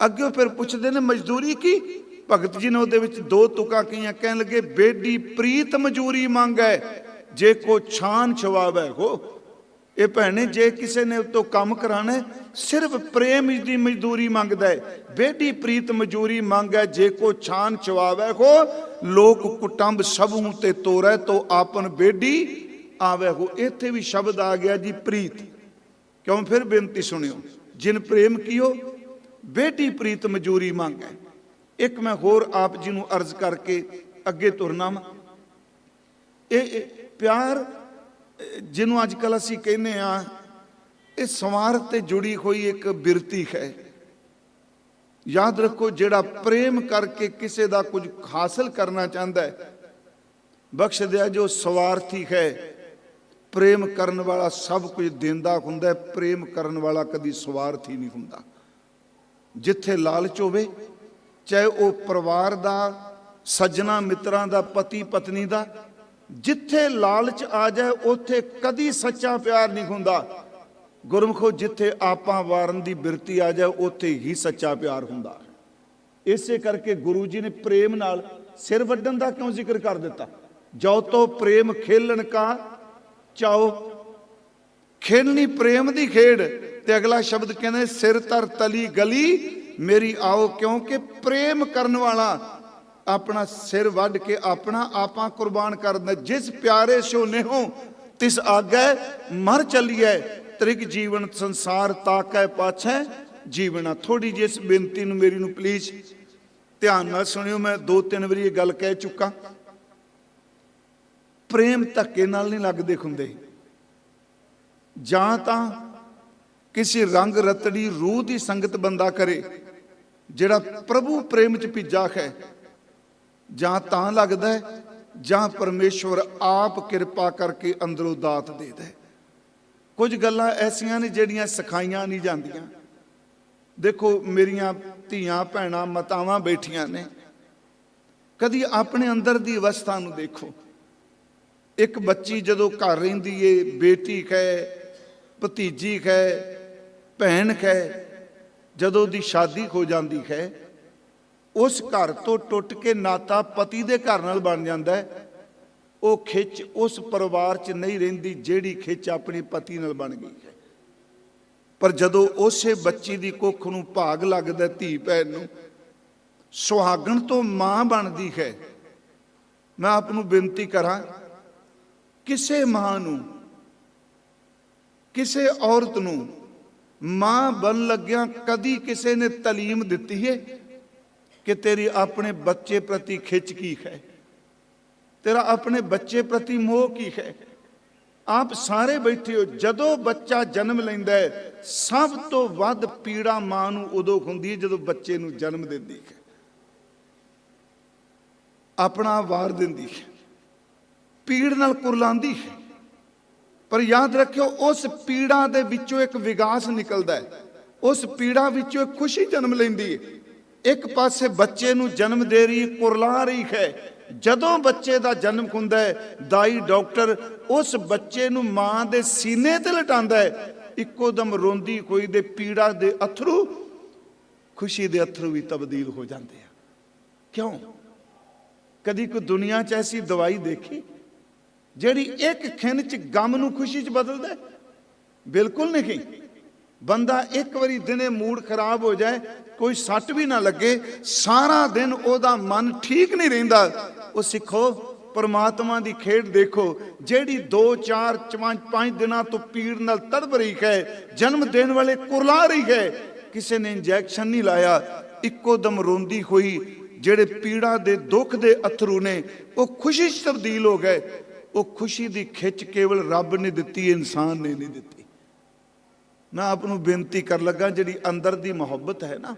अगे फिर पुछदे ने मजदूरी की? भगत जी ने उहदे विच दो तुकां कईयां, कहन लगे बेडी प्रीत मजूरी मंगै, जे को छान छवावै हो। ये भैने जे किसी ने तो काम कराना सिर्फ प्रेम की मजदूरी मंगदा है। बेडी प्रीत मजूरी मंगै, जे को छान छवावै हो, लोक कुटुंब सबूं ते तोरै, तो आपन बेडी आवे हो। इत्थे भी शब्द आ गया जी प्रीत। क्यों? फिर बेनती सुनियो, जिन प्रेम कियो बेटी प्रीत मजूरी मंगै। एक मैं होर आप जी नूं अर्ज करके अगे तुरना वा। ये प्यार जिन्हों अजकल असी कहने ये स्वार्थ ते जुड़ी हुई एक बिरती है। याद रखो, जिहड़ा प्रेम करके किसी का कुछ हासिल करना चाहता है, बख्श दिया जो स्वार्थी है। प्रेम करने वाला सब कुछ देंदा हुंदा है, प्रेम करने वाला कभी स्वार्थी नहीं हुंदा। जिथे लालच होवे, चाहे वह परिवार का, सज्जना मित्रां का, पति पत्नी का, जिथे लालच आ जाए उथे कदी सच्चा प्यार नहीं हुंदा। गुरमुखो, जिथे आपा वारन की बिरती आ जाए उथे ही सच्चा प्यार हुंदा। इसे करके गुरु जी ने प्रेम नाल सिर वड्डन का क्यों जिक्र कर दिता? जो तो प्रेम खेलन का चाओ, खेलनी प्रेम की खेड। ते अगला शब्द कहने सिर तर तली गली मेरी आओ, क्योंकि प्रेम करने वाला अपना सिर वड के अपना आपा कुर्बान कर दे। जिस प्यारे सो नेहो तिस आगे मर चलिए, त्रिग जीवन संसार ताकै पाछै जीवना। थोड़ी जी इस बेनती नूं मेरी नूं प्लीज ध्यान नाल सुनियो। मैं 2-3 बारी ये गल कह चुका, प्रेम धक्के नाल नहीं लगदे हुंदे। जां तां किसी रंग रतड़ी रूह की संगत बंदा करे जिहड़ा प्रभु प्रेम च भिजा है, जां तां लगदा है, जां परमेश्वर आप किरपा करके अंदरों दात दे दे। कुछ गल्लां ऐसियां ने जिहड़ियां सिखाईयां नहीं जांदियां। देखो, मेरियां धीआं भैणां मातावां बैठियां ने, कदी अपने अंदर की अवस्था नूं देखो। एक बच्ची जदों घर रहिंदी है, बेटी कै, भतीजी कै, भैन कै, जदों दी शादी हो जाती है, उस घर तो टुट के नाता पति दे घर नाल बन जाता है। वो खिच उस परिवार च नहीं रहिंदी जिहड़ी खिच अपने पति नाल बन गई है। पर जदों उसे बच्ची की कुख नूं भाग लगदा, धी भैन नूं सुहागण तो मां बनती है। मैं आपनूं बेनती करा, किसे मां नूं, किसे औरत नूं मां बन लग्या कदी किसे ने तलीम दिती है कि तेरी अपने बच्चे प्रति खिच की है, तेरा अपने बच्चे प्रति मोह की है। आप सारे बैठे हो, जदों बच्चा जन्म लैंदा है सब तो वध पीड़ा मां नूं उदों हुंदी है जदों बच्चे नूं जन्म दिंदी है, अपना वार दिंदी है, पीड़ नाल कुरलांदी है। पर याद रखियो, उस पीड़ा दे विचों एक विकास निकलदा है, उस पीड़ा विचों एक खुशी जन्म लैंदी है। एक पासे बच्चे नूं जन्म दे रही, कुरला रही है। जदों बच्चे का जन्म हुंदा है, दाई डॉक्टर उस बच्चे नूं मां दे सीने ते लटांदा है, इक्को दम रोंदी कोई दे पीड़ा दे अथरू खुशी दे अथरू भी तब्दील हो जाते हैं। क्यों? कदी कोई दुनिया च ऐसी दवाई देखी जिहड़ी एक खिन च गम नूं खुशी च बदलदा है? बिल्कुल नहीं। बंदा एक बारी दिने मूड खराब हो जाए, कोई सट भी ना लगे, सारा दिन ओदा मन ठीक नहीं रहिंदा। वो सिखो परमात्मा की खेड देखो, जिहड़ी 2 4 5 दिनों तो पीड़ नाल तड़प रही है, जन्म देने वाले कुरला रही है, किसी ने इंजैक्शन नहीं लाया, इक्को दम रोंदी हुई जिहड़े पीड़ा दे दुख दे अथरू ने वो खुशी च तब्दील हो गए। वो खुशी की खिच केवल रब ने दिती, इंसान ने नहीं दिती। मैं आपनूं बेनती कर लगा, जिहड़ी अंदर की मुहब्बत है ना,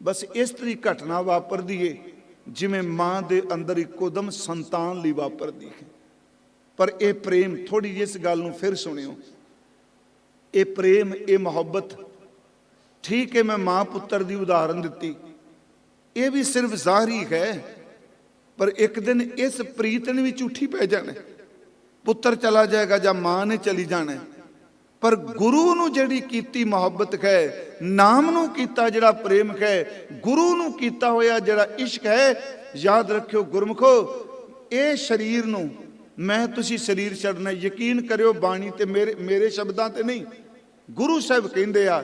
बस इस तरी घटना वापरदी है जिमें मां दे अंदर इकोदम संतान लई वापरदी है। पर यह प्रेम, थोड़ी जी इस गल नूं फिर सुनियो, ये प्रेम, ये मुहब्बत, ठीक है मैं मां पुत्र की उदाहरण दी, ये भी सिर्फ ज़ाहरी है। पर एक दिन इस प्रीत ने भी झूठी पै जाना, पुत्र चला जाएगा या मां ने चली जाना। पर गुरु नूं जिहड़ी कीती मुहब्बत है, नाम नूं कीता जिहड़ा प्रेम है, गुरु नूं कीता होया जिहड़ा इश्क है, याद रखियो गुरमुखो, ये शरीर नूं मैं तुसी शरीर छड्डना, यकीन करियो बाणी ते मेरे शब्दां ते नहीं, गुरु साहब कहिंदे आ,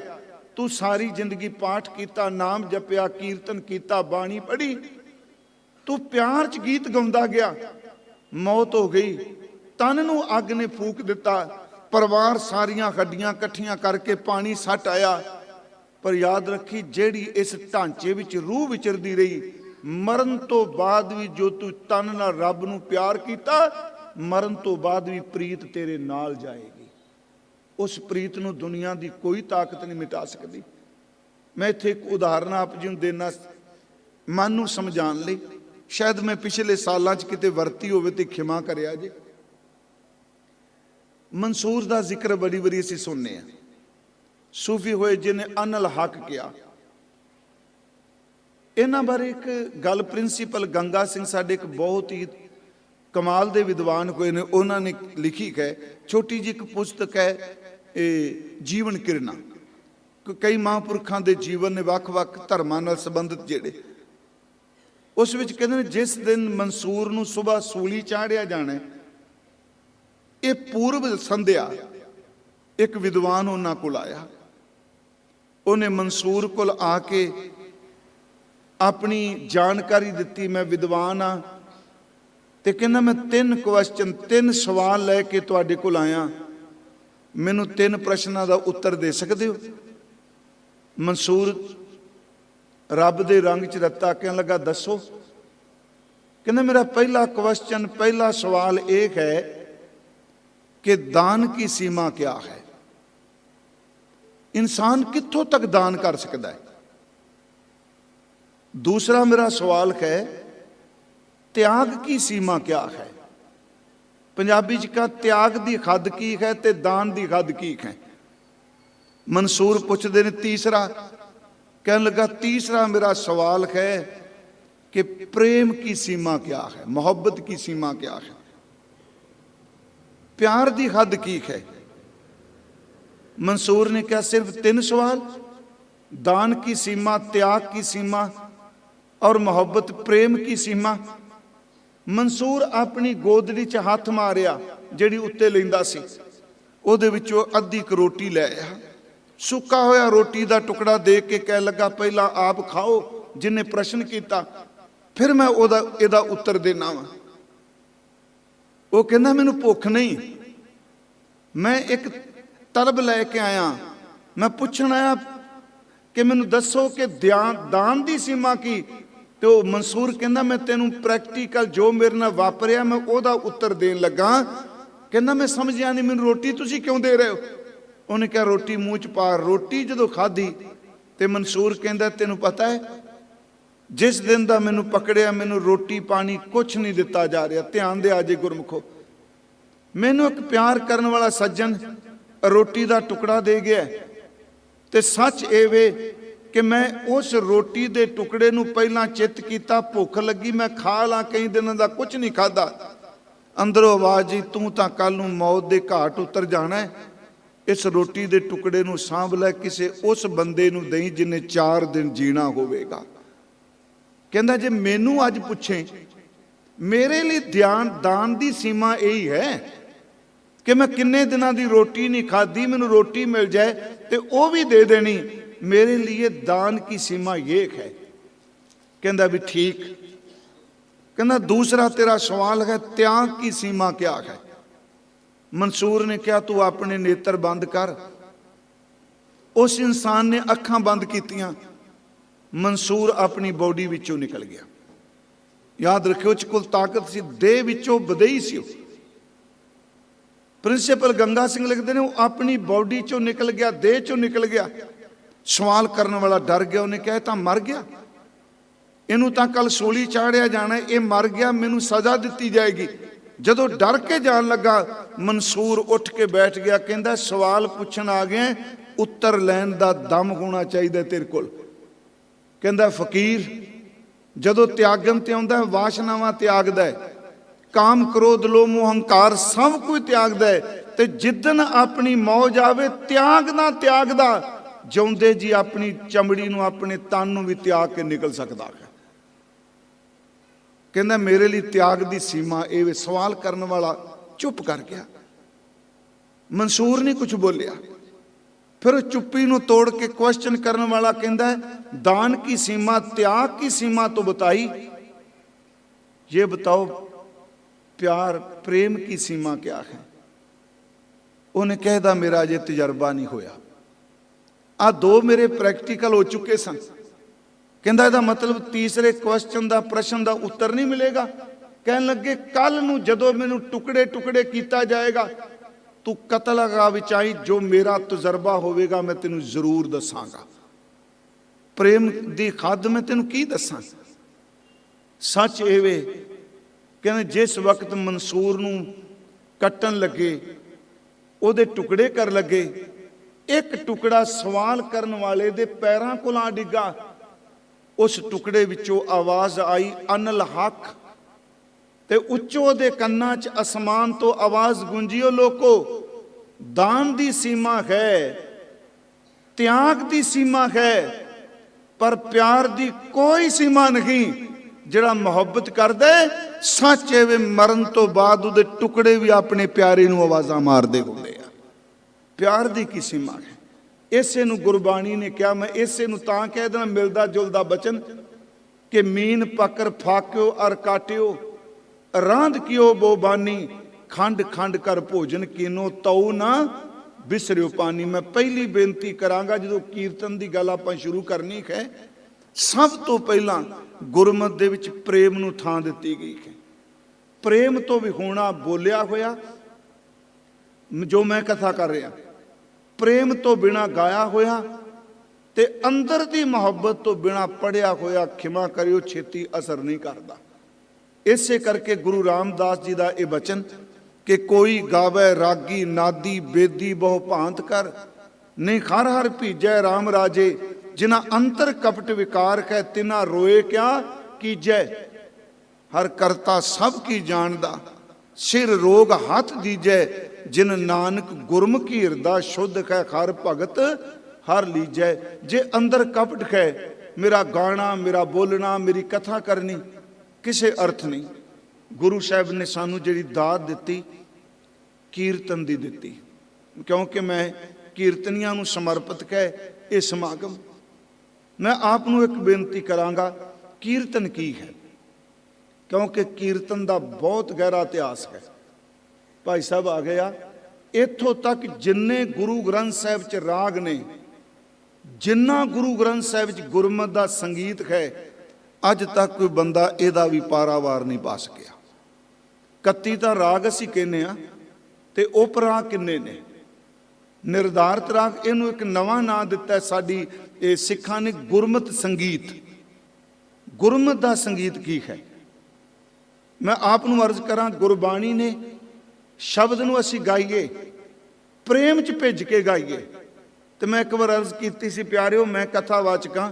तू सारी जिंदगी पाठ किया, नाम जपिया, कीर्तन किया, बाणी पढ़ी, तू प्यार च गीत गाउंदा गया, मौत हो गई, तन नूं अग ने फूक दिता, परिवार सारियां हड्डियां कट्ठियां करके पानी सट आया। पर याद रखी, जेड़ी इस ढांचे विच रूह विचरदी रही, मरण तो बाद भी जो तू तन नाल रब नूं प्यार किया, मरण तो बाद भी प्रीत तेरे नाल जाएगी। उस प्रीत नूं दुनिया की कोई ताकत नहीं मिटा सकती। मैं इत्थे एक उदाहरण आप जी नूं देना मन नूं समझाउण लई, शायद मैं पिछले सालां च किते वरती होवे ते खिमा करिया जे। मंसूर का जिक्र बड़ी बड़ी असीं सुनने हैं, सूफी होए जिन्हें अनल हक किया। इन्हां बारे एक गल प्रिंसीपल गंगा सिंह साडे एक बहुत ही कमाल दे विद्वान होए ने, उन्होंने लिखी है, छोटी जी एक पुस्तक है जीवन किरणा। कई महापुरखों के जीवन ने वख-वख धर्मां नाल संबंधित जिहड़े, उस विच कहंदे ने जिस दिन मंसूर नूं सुबह सूली चाढ़िया जाना है, ये पूर्व संध्या एक विद्वान उन्हां कोल आया, उन्हें मंसूर कोल आके अपनी जानकारी दी, मैं विद्वान हाँ, तो कहना मैं 3 क्वेश्चन 3 सवाल लैके तुहाडे कोल आया, मैनू 3 प्रश्नों का उत्तर दे सकते हो? मंसूर रब दे रंग च रत्ता कहने लगा, दसो। कहना मेरा पहला क्वेश्चन, पहला सवाल एक है कि दान की सीमा क्या है, इंसान कित्थों तक दान कर सकता है। दूसरा मेरा सवाल है त्याग की सीमा क्या है, पंजाबी च का त्याग की हद की है ते दान की हद की है। मंसूर पूछते ने तीसरा, कहने लगा तीसरा मेरा सवाल है कि प्रेम की सीमा क्या है, मोहब्बत की सीमा क्या है, प्यार की हद की है। मंसूर ने कहा सिर्फ 3 सवाल, दान की सीमा, त्याग की सीमा और मोहब्बत प्रेम की सीमा। मंसूर अपनी गोदड़ी च हथ मारिया जिहड़ी उत्ते लैंदा सी, ਉਹਦੇ ਵਿੱਚੋਂ ਅੱਧੀ ਕ ਰੋਟੀ ਲੈ ਆਇਆ, ਸੁੱਕਾ ਹੋਇਆ ਰੋਟੀ ਦਾ ਟੁਕੜਾ ਦੇਖ ਕੇ ਕਹਿ ਲੱਗਾ ਪਹਿਲਾਂ ਆਪ ਖਾਓ ਜਿਨੇ ਪ੍ਰਸ਼ਨ ਕੀਤਾ, ਫਿਰ ਮੈਂ ਇਹਦਾ ਉੱਤਰ ਦੇਣਾ ਵਾ। ਉਹ ਕਹਿੰਦਾ ਮੈਨੂੰ ਭੁੱਖ ਨਹੀਂ, ਮੈਂ ਇੱਕ ਤਲਬ ਲੈ ਕੇ ਆਇਆ, ਮੈਂ ਪੁੱਛਣ ਆਇਆ ਕਿ ਮੈਨੂੰ ਦੱਸੋ ਕਿ ਦਾਨ ਦੀ ਸੀਮਾ ਕੀ। ਤੇ ਉਹ ਮੰਸੂਰ ਕਹਿੰਦਾ ਮੈਂ ਤੈਨੂੰ ਪ੍ਰੈਕਟੀਕਲ ਜੋ ਮੇਰੇ ਨਾਲ ਵਾਪਰਿਆ ਮੈਂ ਉਹਦਾ ਉੱਤਰ ਦੇਣ ਲੱਗਾ। ਕਹਿੰਦਾ ਮੈਂ ਸਮਝਿਆ ਨਹੀਂ, ਮੈਨੂੰ ਰੋਟੀ ਤੁਸੀਂ ਕਿਉਂ ਦੇ ਰਹੇ ਹੋ। ਉਹਨੇ ਕਿਹਾ ਰੋਟੀ ਮੂੰਹ ਚ ਪਾ। ਰੋਟੀ ਜਦੋਂ ਖਾਧੀ ਤੇ ਮੰਸੂਰ ਕਹਿੰਦਾ ਤੈਨੂੰ ਪਤਾ ਹੈ ਜਿਸ ਦਿਨ ਦਾ ਮੈਨੂੰ ਪਕੜਿਆ ਮੈਨੂੰ ਰੋਟੀ ਪਾਣੀ ਕੁਛ ਨਹੀਂ ਦਿੱਤਾ ਜਾ ਰਿਹਾ। ਧਿਆਨ ਦੇ ਆਜੇ ਗੁਰਮੁਖੋ, ਮੈਨੂੰ ਇੱਕ ਪਿਆਰ ਕਰਨ ਵਾਲਾ ਸੱਜਣ ਰੋਟੀ ਦਾ ਟੁਕੜਾ ਦੇ ਗਿਆ ਤੇ ਸੱਚ ਇਹ ਵੇ ਕਿ ਮੈਂ ਉਸ ਰੋਟੀ ਦੇ ਟੁਕੜੇ ਨੂੰ ਪਹਿਲਾਂ ਚਿੱਤ ਕੀਤਾ, ਭੁੱਖ ਲੱਗੀ ਮੈਂ ਖਾ ਲਾਂ, ਕਈ ਦਿਨਾਂ ਦਾ ਕੁਛ ਨਹੀਂ ਖਾਧਾ। ਅੰਦਰੋਂ ਆਵਾਜ਼ ਜੀ ਤੂੰ ਤਾਂ ਕੱਲ ਨੂੰ ਮੌਤ ਦੇ ਘਾਟ ਉਤਰ ਜਾਣਾ, ਇਸ ਰੋਟੀ ਦੇ ਟੁਕੜੇ ਨੂੰ ਸਾਂਭ ਲੈ, ਕਿਸੇ ਉਸ ਬੰਦੇ ਨੂੰ ਦੇਈ ਜਿਹਨੇ 4 ਦਿਨ ਜੀਣਾ ਹੋਵੇਗਾ। ਕਹਿੰਦਾ ਜੇ ਮੈਨੂੰ ਅੱਜ ਪੁੱਛੇ ਮੇਰੇ ਲਈ ਦਾਨ ਦੀ ਸੀਮਾ ਇਹੀ ਹੈ ਕਿ ਮੈਂ ਕਿੰਨੇ ਦਿਨਾਂ ਦੀ ਰੋਟੀ ਨਹੀਂ ਖਾਧੀ, ਮੈਨੂੰ ਰੋਟੀ ਮਿਲ ਜਾਏ ਤੇ ਉਹ ਵੀ ਦੇ ਦੇਣੀ, मेरे लिए दान की सीमा ये है। कहता भी ठीक। कहना दूसरा तेरा सवाल है त्याग की सीमा क्या है। मंसूर ने कहा तू अपने नेत्र बंद कर। उस इंसान ने अखां बंद कीतियां, मंसूर अपनी बॉडी विचों निकल गया। याद रखियो उस कोल ताकत सी, देह विचों बदई सी। प्रिंसीपल गंगा सिंह लिखते हैं वो अपनी बॉडी चों निकल गया, देह चों निकल गया। सवाल करने वाला डर गया, उन्हें कहा तो मर गया, इनू तो कल सूली चाढ़िया जाना, ये मर गया मैनू सजा दी जाएगी। जदों डर के जान लगा मंसूर उठ के बैठ गया। कहता सवाल पूछण आ गए, उत्तर लैन का दम होना चाहिए तेरे कोल। कहता फकीर जदों त्यागन ते आउंदा वासनावां त्यागदा है, काम क्रोध लोभ मोह हंकार सब कुछ त्यागदा है, ते जिदन अपनी मौज आवे त्यागदा जिउंदे जी अपनी चमड़ी नूं अपने तन नूं भी त्याग के निकल सकता है। कहंदा मेरे लिए त्याग दी सीमा ये। सवाल करने वाला चुप कर गया, मंसूर नहीं कुछ बोलिया। फिर चुप्पी नूं तोड़ के क्वेश्चन करने वाला कहंदा दान की सीमा त्याग की सीमा तो बताई, ये बताओ प्यार प्रेम की सीमा क्या है। उन्हें कहदा मेरा अजे तजर्बा नहीं होया, आ 2 मेरे प्रैक्टिकल हो चुके सन। कहंदा इहदा मतलब तीसरे क्वेश्चन का प्रश्न का उत्तर नहीं मिलेगा। कहन लगे कल नूं जदों मैनूं टुकड़े टुकड़े किया जाएगा तू कतल गा विच आई, जो मेरा तजर्बा होवेगा मैं तेनूं जरूर दसांगा। प्रेम दी खद मैं तेनूं की दसां। सच ये वे कहने जिस वक्त मंसूर नूं कट्टन लगे, उहदे टुकड़े कर लगे, एक टुकड़ा सवाल करने वाले दे पैरां कोल आ डिगा। उस टुकड़े विचों आवाज आई अनल हक, ते उच्चों दे कन्नां च आसमान तो आवाज गूंजियो लोको दान दी सीमा है, त्याग दी सीमा है, पर प्यार दी कोई सीमा नहीं। जिहड़ा मोहब्बत कर दे सच है वे मरन तो बाद उहदे टुकड़े भी अपने प्यारे नूं आवाज़ां मारदे हुंदे आ। प्यार दी की सीमा है। इसे नूं गुरबाणी ने कहा, मैं इसे नूं तां कह देना मिलदा जुलदा बचन कि मीन पकर फाक्यो अर काट्यो रांध कियो बोबानी, खंड खंड कर भोजन कीनो तऊ ना बिसरियो पानी। मैं पहली बेनती करांगा जो कीर्तन की गल आपां शुरू करनी है, सब तो पहला गुरमत दे विच प्रेम नूं थां दित्ती गई है। प्रेम तो भी होना बोलिया होया जो मैं कथा कर रहा, प्रेम तो बिना गाया होया ते अंदर दी मोहब्बत तो बिना पढ़िया होया खिमा करियो छेती असर नहीं करता। इसे करके गुरु रामदास जी का यह बचन कि कोई गावे रागी नादी बेदी बहु भांत कर, नहीं हर हर भीजै राम राजे, जिन्हां अंतर कपट विकार है तिना रोए क्या कीजै, हर करता सब की जानदा, सिर रोग हाथ दीजै, जिन नानक गुरमुखी हिरदा, शुद्ध कै हर भगत हर लीजै। जे अंदर कपट है, मेरा गाना, मेरा बोलना, मेरी कथा करनी किसे अर्थ नहीं। गुरु साहब ने सानू जिहड़ी दात दित्ती, कीर्तन दी दित्ती, क्योंकि मैं कीर्तनियां नूं समर्पित कै ये समागम। मैं आप नूं एक बेनती करांगा, कीर्तन की है, क्योंकि कीर्तन का बहुत गहरा इतिहास है। भाई साहब आ गया इत्थों तक, जिन्ने गुरु ग्रंथ साहिब च राग ने, जिन्ना गुरु ग्रंथ साहिब च गुरमत का संगीत है, अज तक कोई बंदा इहदा भी पारावार नहीं पा सकिया। 31 ਤਾਂ राग असीं कहने आ, ते उप राग किन्ने ने? निर्धारित राग, इहनूं एक नवां नाम दिता है साडी सिखां ने, गुरमत संगीत। गुरमत का संगीत की है? मैं आप नूं अर्ज करा, गुरबाणी ने शब्द नूं असीं गाईए, प्रेम च भिज के गाईए। तो मैं एक बार अर्ज की सी, प्यारिओ मैं कथावाचक हां,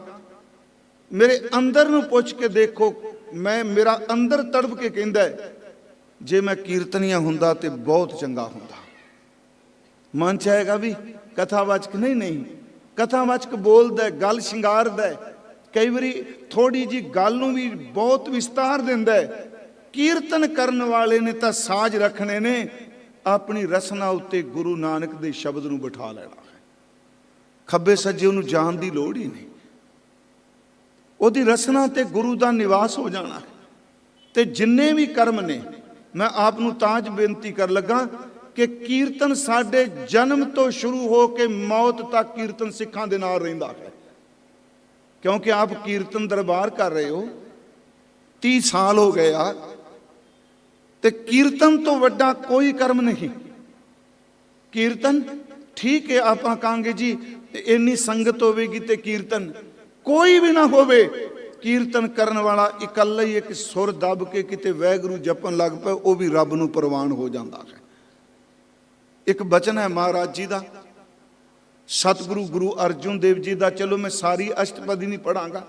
मेरे अंदर नूं पुछ के देखो, मैं मेरा अंदर तड़प के कहंदा है, जे मैं कीर्तनिया हुंदा ते बहुत चंगा हुंदा। मन चाहेगा भी कथावाचक नहीं, नहीं कथावाचक बोलदा है, गल शिंगारदा है, कई बारी थोड़ी जी गल नूं भी बहुत विस्तार दिंदा है। कीर्तन करन वाले ने तां साज रखने ने, अपनी रसना उत्ते गुरु नानक दे शब्द नूं बिठा लेना है, खब्बे सज्जे उहनूं जाण दी लोड़ ही नहीं, उहदी रसना ते गुरु दा निवास हो जाना है। ते जिन्ने भी कर्म ने, मैं आप नूं तां ज बेनती कर लगा कि कीर्तन साडे जन्म तो शुरू हो के मौत तक कीर्तन सिखां दे नाल रहिंदा है। क्योंकि आप कीर्तन दरबार कर रहे हो, 30 साल हो गए आ, ते कीर्तन तो वड्डा कोई कर्म नहीं। कीर्तन ठीक है, आप कहांगे जी इन्नी संगत होवेगी ते कीर्तन, कोई भी ना होवे, कीर्तन करन वाला इकल्ला ही एक सुर दब के किते वैगुरू जपन लग पे, वो भी रब नूं प्रवान हो जाता है। एक बचन है महाराज जी का, सतगुरु गुरु अर्जुन देव जी का। चलो मैं सारी अष्टपदी नहीं पढ़ांगा,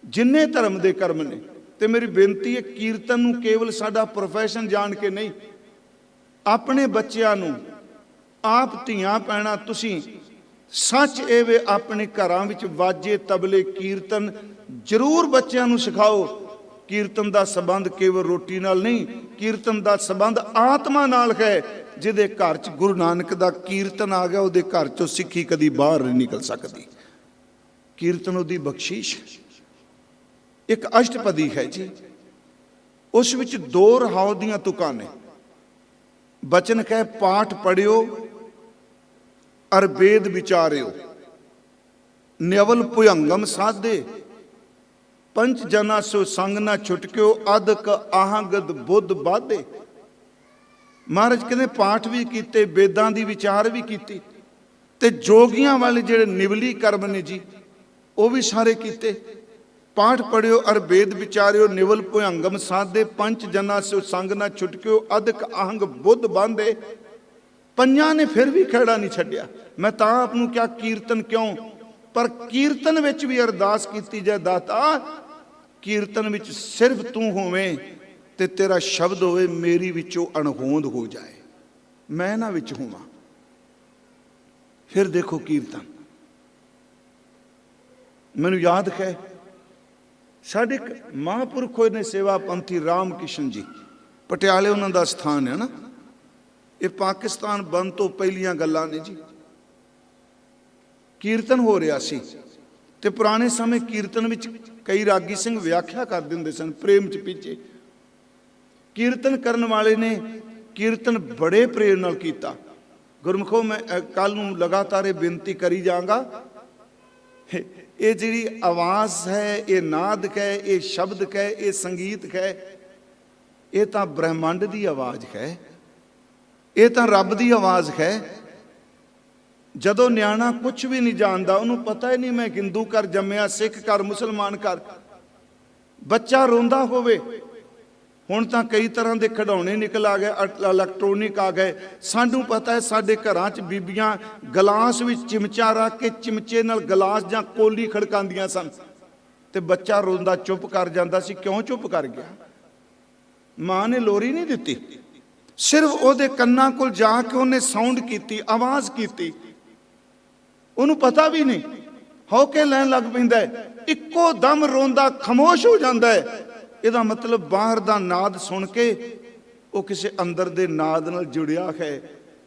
जिन्ने धर्म के कर्म ने, ते मेरी बेनती है, कीर्तन नूं केवल साडा प्रोफैशन जान के नहीं, अपने बच्चों नूं, आप धियां पैणा तुसीं सच एवे अपने घरां विच वाजे तबले कीर्तन जरूर बच्चों नूं सिखाओ। कीर्तन का संबंध केवल रोटी नाल नहीं, कीर्तन का संबंध आत्मा नाल है। जिहदे घर च गुरु नानक का कीर्तन आ गया, उहदे घर चों सिੱਖੀ कदी बाहर नहीं निकल सकती। कीर्तन उहदी बख्शीश। एक अष्टपदी है जी, उस विच 2 रहाओ दियां तुकां ने। बचन कह पाठ पढ़ियो अर वेद विचारियो, निवल भुयंगम साधे, पंच जना सो संग ना छुटक्यो, अदक आहंगद बुद्ध बाधे। महाराज कहते पाठ भी कीते, वेदां दी विचार भी कीती, ते जोगियां वाले जिहड़े निवली कर्म ने जी, वो भी सारे कीते। पाठ पढ़ियो अर वेद विचारियो, निवल भुयंगम साधे, पंच जना सो संग ना छुटक्यो, अदक आहंग बुद्ध बांधे। पंजां ने फिर भी खड़ा नहीं छड्डिया। मैं तां आपनूं क्या कीर्तन क्यों, पर कीर्तन विच भी अरदास कीती जाए, दाता कीर्तन विच सिर्फ तू होवें ते तेरा शब्द होवे, मेरी विचों अणहोंद हो जाए, मैं ना विच होवां। फिर देखो कीर्तन, मैनूं याद है साडे महापुरख होए ने सेवा पंथी राम किशन जी, पटियाले उन्हां दा स्थान है ना। ये पाकिस्तान बंद तो पहलियां गल्लां ने जी। कीर्तन हो रहा सी ते पुराने समय कीर्तन विच कई रागी सिंह व्याख्या कर दिंदे सन, प्रेम च पीछे। कीर्तन करन वाले ने कीर्तन बड़े प्रेम नाल कीता। गुरमुखो मैं कल नूं लगातार बेनती करी जाऊंगा, ये जी आवाज़ है, ये नाद है, ये शब्द है, ये संगीत है, ये तो ब्रह्मांड की आवाज़ है, ये तो रब की आवाज़ है। जदों न्याणा कुछ भी नहीं जानता, उन्होंने पता ही नहीं मैं हिंदू घर जम्मिया, सिख घर, मुसलमान घर, बच्चा रोंदा होवे। हुण तां कई तरह के खिडौने निकल आ गए, इलैक्ट्रॉनिक आ गए। सानू पता है साडे घरां च बीबियां गिलास विच चिमचा रख के चिमचे नाल गिलास जां कोली खड़कांदियां सन, ਤੇ ਬੱਚਾ ਰੋਂਦਾ ਚੁੱਪ ਕਰ ਜਾਂਦਾ ਸੀ। ਕਿਉਂ ਚੁੱਪ ਕਰ ਗਿਆ? ਮਾਂ ਨੇ ਲੋਰੀ ਨਹੀਂ ਦਿੱਤੀ, ਸਿਰਫ ਉਹਦੇ ਕੰਨਾਂ ਕੋਲ ਜਾ ਕੇ ਉਹਨੇ ਸਾਊਂਡ ਕੀਤੀ, ਆਵਾਜ਼ ਕੀਤੀ। ਉਹਨੂੰ ਪਤਾ ਵੀ ਨਹੀਂ, ਹੌਕੇ ਲੈਣ ਲੱਗ ਪੈਂਦਾ ਹੈ, ਇੱਕੋ ਦਮ ਰੋਂਦਾ ਖਾਮੋਸ਼ ਹੋ ਜਾਂਦਾ ਹੈ। ਇਹਦਾ ਮਤਲਬ ਬਾਹਰ ਦਾ ਨਾਦ ਸੁਣ ਕੇ ਉਹ ਕਿਸੇ ਅੰਦਰ ਦੇ ਨਾਦ ਨਾਲ ਜੁੜਿਆ ਹੈ।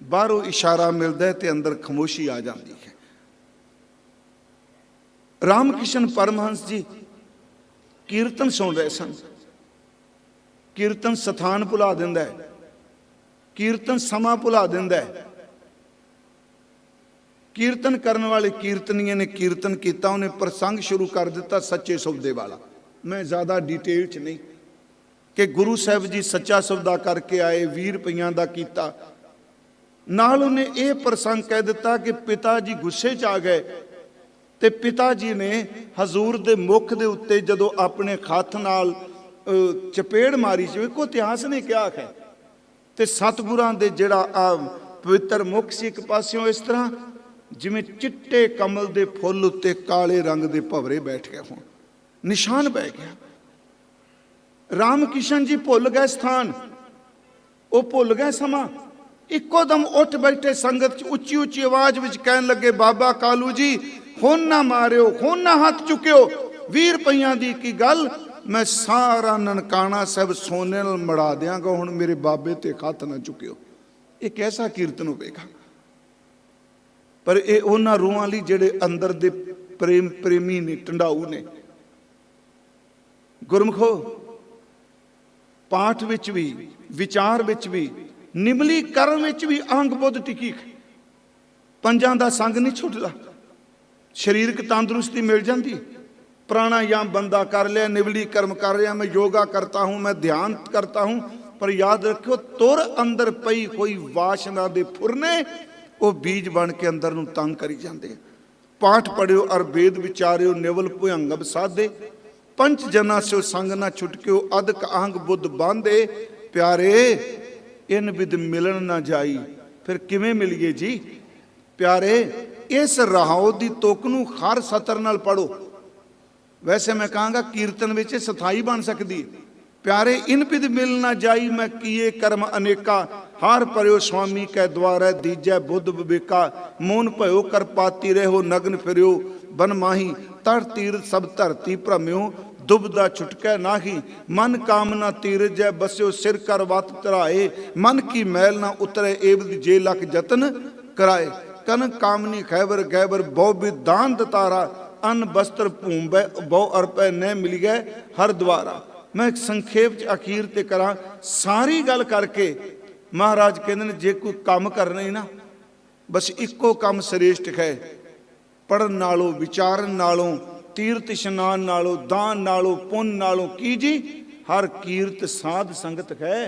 ਬਾਹਰੋਂ ਇਸ਼ਾਰਾ ਮਿਲਦਾ ਹੈ ਤੇ ਅੰਦਰ ਖਾਮੋਸ਼ੀ ਆ ਜਾਂਦੀ ਹੈ। ਰਾਮ ਕ੍ਰਿਸ਼ਨ ਪਰਮਹੰਸ ਜੀ ਕੀਰਤਨ ਸੁਣ ਰਹੇ ਸਨ। ਕੀਰਤਨ ਸਥਾਨ ਭੁਲਾ ਦਿੰਦਾ ਹੈ, ਕੀਰਤਨ ਸਮਾਂ ਭੁਲਾ ਦਿੰਦਾ ਹੈ। ਕੀਰਤਨ ਕਰਨ ਵਾਲੇ ਕੀਰਤਨੀਏ ਨੇ ਕੀਰਤਨ ਕੀਤਾ, ਉਹਨੇ ਪ੍ਰਸੰਗ ਸ਼ੁਰੂ ਕਰ ਦਿੱਤਾ ਸੱਚੇ ਸੌਦੇ ਵਾਲਾ। ਮੈਂ ਜ਼ਿਆਦਾ ਡਿਟੇਲ 'ਚ ਨਹੀਂ ਕਿ ਗੁਰੂ ਸਾਹਿਬ ਜੀ ਸੱਚਾ ਸੌਦਾ ਕਰਕੇ ਆਏ, 20 ਰੁਪਈਆਂ ਦਾ ਕੀਤਾ। ਨਾਲ ਉਹਨੇ ਇਹ ਪ੍ਰਸੰਗ ਕਹਿ ਦਿੱਤਾ ਕਿ ਪਿਤਾ ਜੀ ਗੁੱਸੇ 'ਚ ਆ ਗਏ ਤੇ ਪਿਤਾ ਜੀ ਨੇ ਹਜ਼ੂਰ ਦੇ ਮੁਖ ਦੇ ਉੱਤੇ ਜਦੋਂ ਆਪਣੇ ਹੱਥ ਨਾਲ ਚਪੇੜ ਮਾਰੀ ਸੀ। ਵੇਖੋ ਇਤਿਹਾਸ ਨੇ ਕਿਹਾ ਹੈ। ਤੇ ਸਤਿਗੁਰਾਂ ਦੇ ਜਿਹੜਾ ਆ ਪਵਿੱਤਰ ਮੁਖ ਸੀ, ਇੱਕ ਪਾਸਿਓਂ ਇਸ ਤਰ੍ਹਾਂ ਜਿਵੇਂ ਚਿੱਟੇ ਕਮਲ ਦੇ ਫੁੱਲ ਉੱਤੇ ਕਾਲੇ ਰੰਗ ਦੇ ਭਵਰੇ ਬੈਠ ਗਏ ਹੋਣ, ਨਿਸ਼ਾਨ ਪੈ ਗਿਆ। ਰਾਮ ਕ੍ਰਿਸ਼ਨ ਜੀ ਭੁੱਲ ਗਏ ਸਥਾਨ, ਉਹ ਭੁੱਲ ਗਏ ਸਮਾਂ। ਇੱਕੋ ਦਮ ਉੱਠ ਬੈਠੇ, ਸੰਗਤ 'ਚ ਉੱਚੀ ਉੱਚੀ ਆਵਾਜ਼ ਵਿੱਚ ਕਹਿਣ ਲੱਗੇ, ਬਾਬਾ ਕਾਲੂ ਜੀ ਹੁਣ ਨਾ ਮਾਰਿਓ, ਹੁਣ ਨਾ ਹੱਥ ਚੁੱਕਿਓ, 20 ਰੁਪਈਆਂ ਦੀ ਕੀ ਗੱਲ, ਮੈਂ ਸਾਰਾ ਨਨਕਾਣਾ ਸਾਹਿਬ ਸੋਨੇ ਨਾਲ ਮੜਾ ਦਿਆਂਗਾ, ਹੁਣ ਮੇਰੇ ਬਾਬੇ ਤੇ ਹੱਥ ਨਾ ਚੁੱਕਿਓ। ਇਹ ਕੈਸਾ ਕੀਰਤਨ ਹੋਵੇਗਾ? ਪਰ ਇਹ ਉਹਨਾਂ ਰੂਹਾਂ ਲਈ ਜਿਹੜੇ ਅੰਦਰ ਦੇ ਪ੍ਰੇਮੀ ਨੇ, ਢੰਡਾਊ ਨੇ। ਗੁਰਮੁਖੋ, ਪਾਠ ਵਿੱਚ ਵੀ, ਵਿਚਾਰ ਵਿੱਚ ਵੀ, ਨਿਮਲੀ ਕਰਨ ਵਿੱਚ ਵੀ ਅੰਗ ਬੁੱਧ ਟਿਕੀ। ਪੰਜਾਂ ਦਾ ਸੰਗ ਨਹੀਂ ਛੁੱਟਦਾ। ਸਰੀਰਕ ਤੰਦਰੁਸਤੀ ਮਿਲ ਜਾਂਦੀ। प्राणायाम बंदा कर लिया, निवली कर्म कर रहा, मैं योगा करता हूँ, मैं ध्यान करता हूँ, पर याद रखियो तुर अंदर पई कोई वासना दे फुरने वो बीज बन के अंदर नूं तंग करी जाते। पाठ पढ़ियो और वेद विचारियो, निवल भुयंगब साधे, पंच जना से संग ना छुटकियो, अदक आहंग बुद्ध बांधे। प्यारे इन विद मिलन ना जाई, फिर किवें मिलिए जी? प्यारे इस रहाओ दी तुक नूं हर सतर नाल पढ़ो। वैसे मैं कहांगा कीर्तन विच स्थाई बन सकती। प्यारे इन विद मिल ना जाई, मैं किए कर्म अनेका, हार परयो स्वामी कै द्वारै, दीजै बुद्ध विवेका। मोन भयो कर पाती रहो, नग्न फिरियो बन माही, तर तीर सब धरती भ्रमियो, दुबदा छुटकै नाही। मन कामना तीरजै बस्यो, सिर कर वत धराए, मन की मैल ना उतरे, एवद जे लख जतन कराए। कन कामनी खैबर गैबर, बहु विदान दतारा, अन्न वस्त्र भूम बहु अरपै न मिल गए हर द्वारा। मैं संखेप अखीर ते करा सारी गल करके महाराज कहते हैं जे कोई काम करना ही ना, बस इको काम श्रेष्ठ है, पढ़न नालों, विचारन नालों, तीर्थ इशनान नालों, दान नालों, पुण्य नालों की जी, हर कीर्त साध संगत है।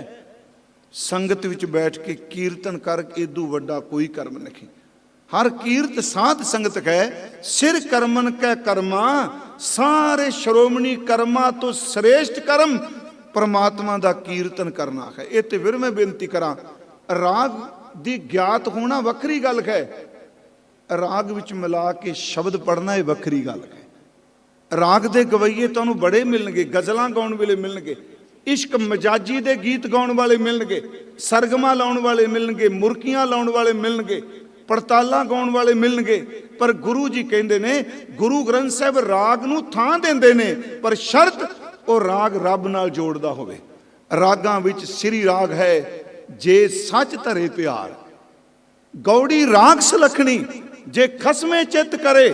संगत विच बैठ के कीर्तन कर, इदू वड्डा कोई कर्म नहीं। हर कीर्त साध संगत है, सिर कर्मन कै कर्मा, सारे श्रोमणी कर्मा तो श्रेष्ठ कर्म परमात्मा दा कीर्तन करना है। ये तो फिर मैं बेनती करा, राग दी ज्ञात होना वखरी गल है, राग विच मिला के शब्द पढ़ना ये वखरी गल है। राग दे गवैये तुहानू बड़े मिलणगे, गज़लां गाउण वेले मिलणगे, इश्क मजाजी दे गीत गाउण वाले मिलणगे, सरगमा लाउण वाले मिलणगे, मुरकियां लाउण वाले मिलणगे, पड़ताला गाउण वाले मिलणगे। पर गुरु जी कहंदे ने, गुरु ग्रंथ साहिब राग नूं थां देंदे ने, पर शर्त वो राग रब नाल जोड़दा होवे। रागां विच श्री राग है, जे सच धरे प्यार, गौड़ी राग सलखणी, जे खसमे चित करे।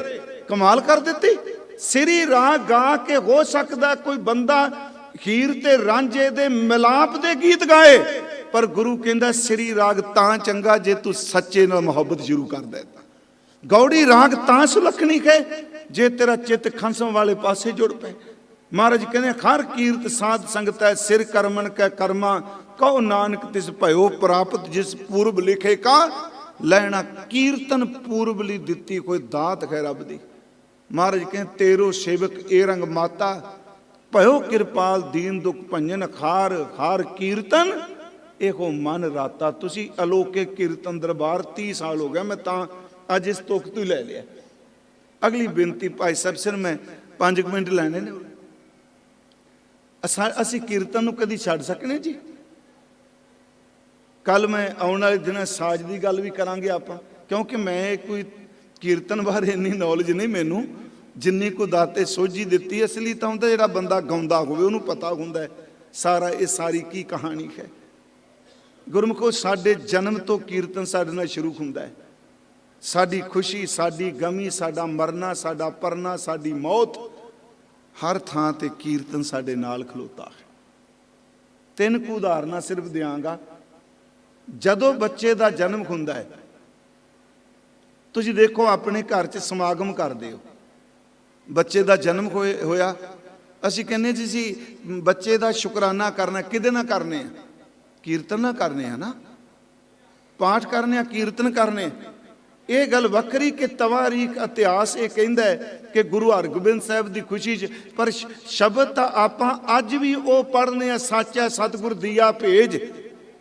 कमाल कर दित्ती। श्री राग गा के हो सकदा कोई बंदा हीर ते रांझे दे मिलाप दे गीत गाए, पर गुरु कहंदा श्री राग तां चंगा जे तू सच्चे नाल मुहब्बत शुरू कर दे। गौड़ी राग तां सुलखणी है जे तेरा चित खंसम वाले पासे जुड़ पे। महाराज कहने हर कीर्त साध संगत है, सिर कर्मन कै कर्मा, कहो नानक तिस भयो प्राप्त, जिस पूर्व लिखे का लैना। कीर्तन पूर्व ली दिती कोई दात है रब दी। महाराज कहने तेरो सेवक ए रंग माता, भयो कृपाल दीन दुख भंजन, खार हार कीर्तन एहो मन राता। तुसी अलोके कीर्तन दरबार 30 साल हो गया, मैं तां अज इस तुख तू लै लिया। अगली बेनती भाई साहब सिर मैं 5 ਮਿੰਟ ਲੈਣੇ ਨੇ। ਅਸੀਂ ਕੀਰਤਨ ਨੂੰ ਕਦੀ ਛੱਡ ਸਕਨੇ ਜੀ? ਕੱਲ ਮੈਂ ਆਉਣ ਵਾਲੇ ਦਿਨਾਂ ਸਾਜ ਦੀ ਗੱਲ ਵੀ ਕਰਾਂਗੇ ਆਪਾਂ, ਕਿਉਂਕਿ ਮੈਂ ਕੋਈ ਕੀਰਤਨ ਬਾਰੇ ਇੰਨੀ ਨੌਲੇਜ ਨਹੀਂ ਮੈਨੂੰ, ਜਿੰਨੀ ਕੋ ਦਾਤੇ ਸੋਝੀ ਦਿੱਤੀ। ਇਸ ਲਈ ਤਾਂ ਹੁੰਦਾ ਜਿਹੜਾ ਬੰਦਾ ਗਾਉਂਦਾ ਹੋਵੇ ਉਹਨੂੰ ਪਤਾ ਹੁੰਦਾ ਸਾਰਾ ਇਹ ਸਾਰੀ ਕੀ ਕਹਾਣੀ ਹੈ। ਗੁਰਮੁਖੋ, ਸਾਡੇ ਜਨਮ ਤੋਂ ਕੀਰਤਨ ਸਾਡੇ ਨਾਲ ਸ਼ੁਰੂ ਹੁੰਦਾ ਹੈ। ਸਾਡੀ ਖੁਸ਼ੀ, ਸਾਡੀ ਗਮੀ, ਸਾਡਾ ਮਰਨਾ, ਸਾਡਾ ਪਰਨਾ, ਸਾਡੀ ਮੌਤ, ਹਰ ਥਾਂ ਤੇ ਕੀਰਤਨ ਸਾਡੇ ਨਾਲ ਖਲੋਤਾ ਹੈ। 3 ਕੁ ਉਦਾਹਰਨਾਂ ਸਿਰਫ ਦਿਆਂਗਾ। ਜਦੋਂ ਬੱਚੇ ਦਾ ਜਨਮ ਹੁੰਦਾ ਹੈ, ਤੁਸੀਂ ਦੇਖੋ ਆਪਣੇ ਘਰ 'ਚ ਸਮਾਗਮ ਕਰਦੇ ਹੋ। ਬੱਚੇ ਦਾ ਜਨਮ ਹੋਇਆ, ਅਸੀਂ ਕਹਿੰਦੇ ਜੀ ਬੱਚੇ ਦਾ ਸ਼ੁਕਰਾਨਾ ਕਰਨਾ। ਕਿਹਦੇ ਨਾਲ ਕਰਨੇ ਆ? ਕੀਰਤਨ ਨਾਲ ਕਰਨੇ ਆ ਨਾ। ਪਾਠ ਕਰਨੇ ਆ, ਕੀਰਤਨ ਕਰਨੇ। ਇਹ ਗੱਲ ਵੱਖਰੀ ਕਿ ਤਵਾਰੀਖ ਇਤਿਹਾਸ ਇਹ ਕਹਿੰਦਾ ਹੈ ਕਿ ਗੁਰੂ ਹਰਗੋਬਿੰਦ ਸਾਹਿਬ ਦੀ ਖੁਸ਼ੀ 'ਚ, ਪਰ ਸ਼ਬਦ ਤਾਂ ਆਪਾਂ ਅੱਜ ਵੀ ਉਹ ਪੜ੍ਹਨੇ ਆ, ਸਾਚਾ ਸਤਿਗੁਰ ਦੀਆ ਭੇਜ,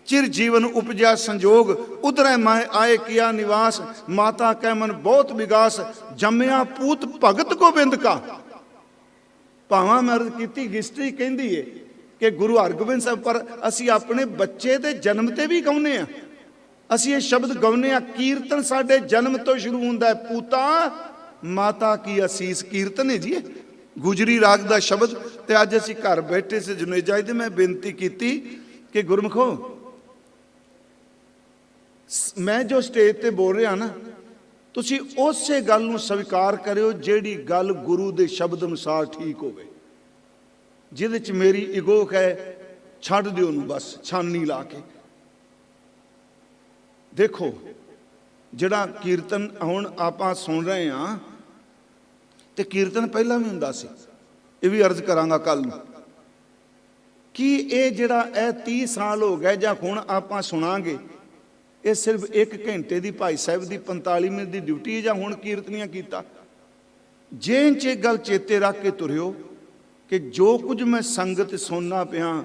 ਚਿਰ ਜੀਵਨ ਉਪਜਿਆ ਸੰਜੋਗ, ਉਧਰੈ ਮਾਇ ਆਏ ਕੀਆ ਨਿਵਾਸ, ਮਾਤਾ ਕੈ ਮਨ ਬਹੁਤ ਵਿਗਾਸ, ਜੰਮਿਆ ਪੂਤ ਭਗਤ ਗੋਬਿੰਦ ਕਾ। ਭਾਵਾਂ ਮੈਂ ਅਰਜ਼ ਕੀਤੀ, ਹਿਸਟਰੀ ਕਹਿੰਦੀ ਏ ਕਿ ਗੁਰੂ ਹਰਗੋਬਿੰਦ ਸਾਹਿਬ, ਪਰ ਅਸੀਂ ਆਪਣੇ ਬੱਚੇ ਦੇ ਜਨਮ ਤੇ ਵੀ ਗਾਉਂਦੇ ਆ। ਅਸੀਂ ਇਹ ਸ਼ਬਦ ਗਾਉਂਦੇ ਆ। ਕੀਰਤਨ ਸਾਡੇ ਜਨਮ ਤੋਂ ਸ਼ੁਰੂ ਹੁੰਦਾ ਹੈ। ਪੂਤਾ ਮਾਤਾ ਕੀ ਅਸੀਸ, ਕੀਰਤਨ ਹੈ ਜੀ, ਗੁਜਰੀ ਰਾਗ ਦਾ ਸ਼ਬਦ। ਤੇ ਅੱਜ ਅਸੀਂ ਘਰ ਬੈਠੇ ਸੀ ਜੁਨੇਜਾ ਜੀ, ਮੈਂ ਬੇਨਤੀ ਕੀਤੀ ਕਿ ਗੁਰਮੁਖੋ, ਮੈਂ ਜੋ ਸਟੇਜ ਤੇ ਬੋਲ ਰਿਹਾ ਨਾ, ਤੁਸੀਂ ਉਸੇ ਗੱਲ ਨੂੰ ਸਵੀਕਾਰ ਕਰਿਓ ਜਿਹੜੀ ਗੱਲ ਗੁਰੂ ਦੇ ਸ਼ਬਦ ਅਨੁਸਾਰ ਠੀਕ ਹੋਵੇ। ਜਿਹਦੇ 'ਚ ਮੇਰੀ ਇਗੋ ਹੈ, ਛੱਡ ਦਿਓ ਉਹਨੂੰ, ਬਸ ਛਾਨੀ ਲਾ ਕੇ। ਦੇਖੋ, ਜਿਹੜਾ ਕੀਰਤਨ ਹੁਣ ਆਪਾਂ ਸੁਣ ਰਹੇ ਹਾਂ, ਤੇ ਕੀਰਤਨ ਪਹਿਲਾਂ ਵੀ ਹੁੰਦਾ ਸੀ। ਇਹ ਵੀ ਅਰਜ਼ ਕਰਾਂਗਾ ਕੱਲ ਨੂੰ ਕਿ ਇਹ ਜਿਹੜਾ 30 ਸਾਲ ਹੋ ਗਏ ਜਾਂ ਹੁਣ ਆਪਾਂ ਸੁਣਾਂਗੇ, ਇਹ ਸਿਰਫ 1 ਘੰਟੇ ਦੀ ਭਾਈ ਸਾਹਿਬ ਦੀ 45 ਮਿੰਟ ਦੀ ਡਿਊਟੀ, ਜਾਂ ਹੁਣ ਕੀਰਤਨੀਆਂ ਕੀਤਾ। ਜੇ ਇੰਚ ਇਹ ਗੱਲ ਚੇਤੇ ਰੱਖ ਕੇ ਤੁਰਿਓ ਕਿ ਜੋ ਕੁਝ ਮੈਂ ਸੰਗਤ ਸੁਣਨਾ ਪਿਆ,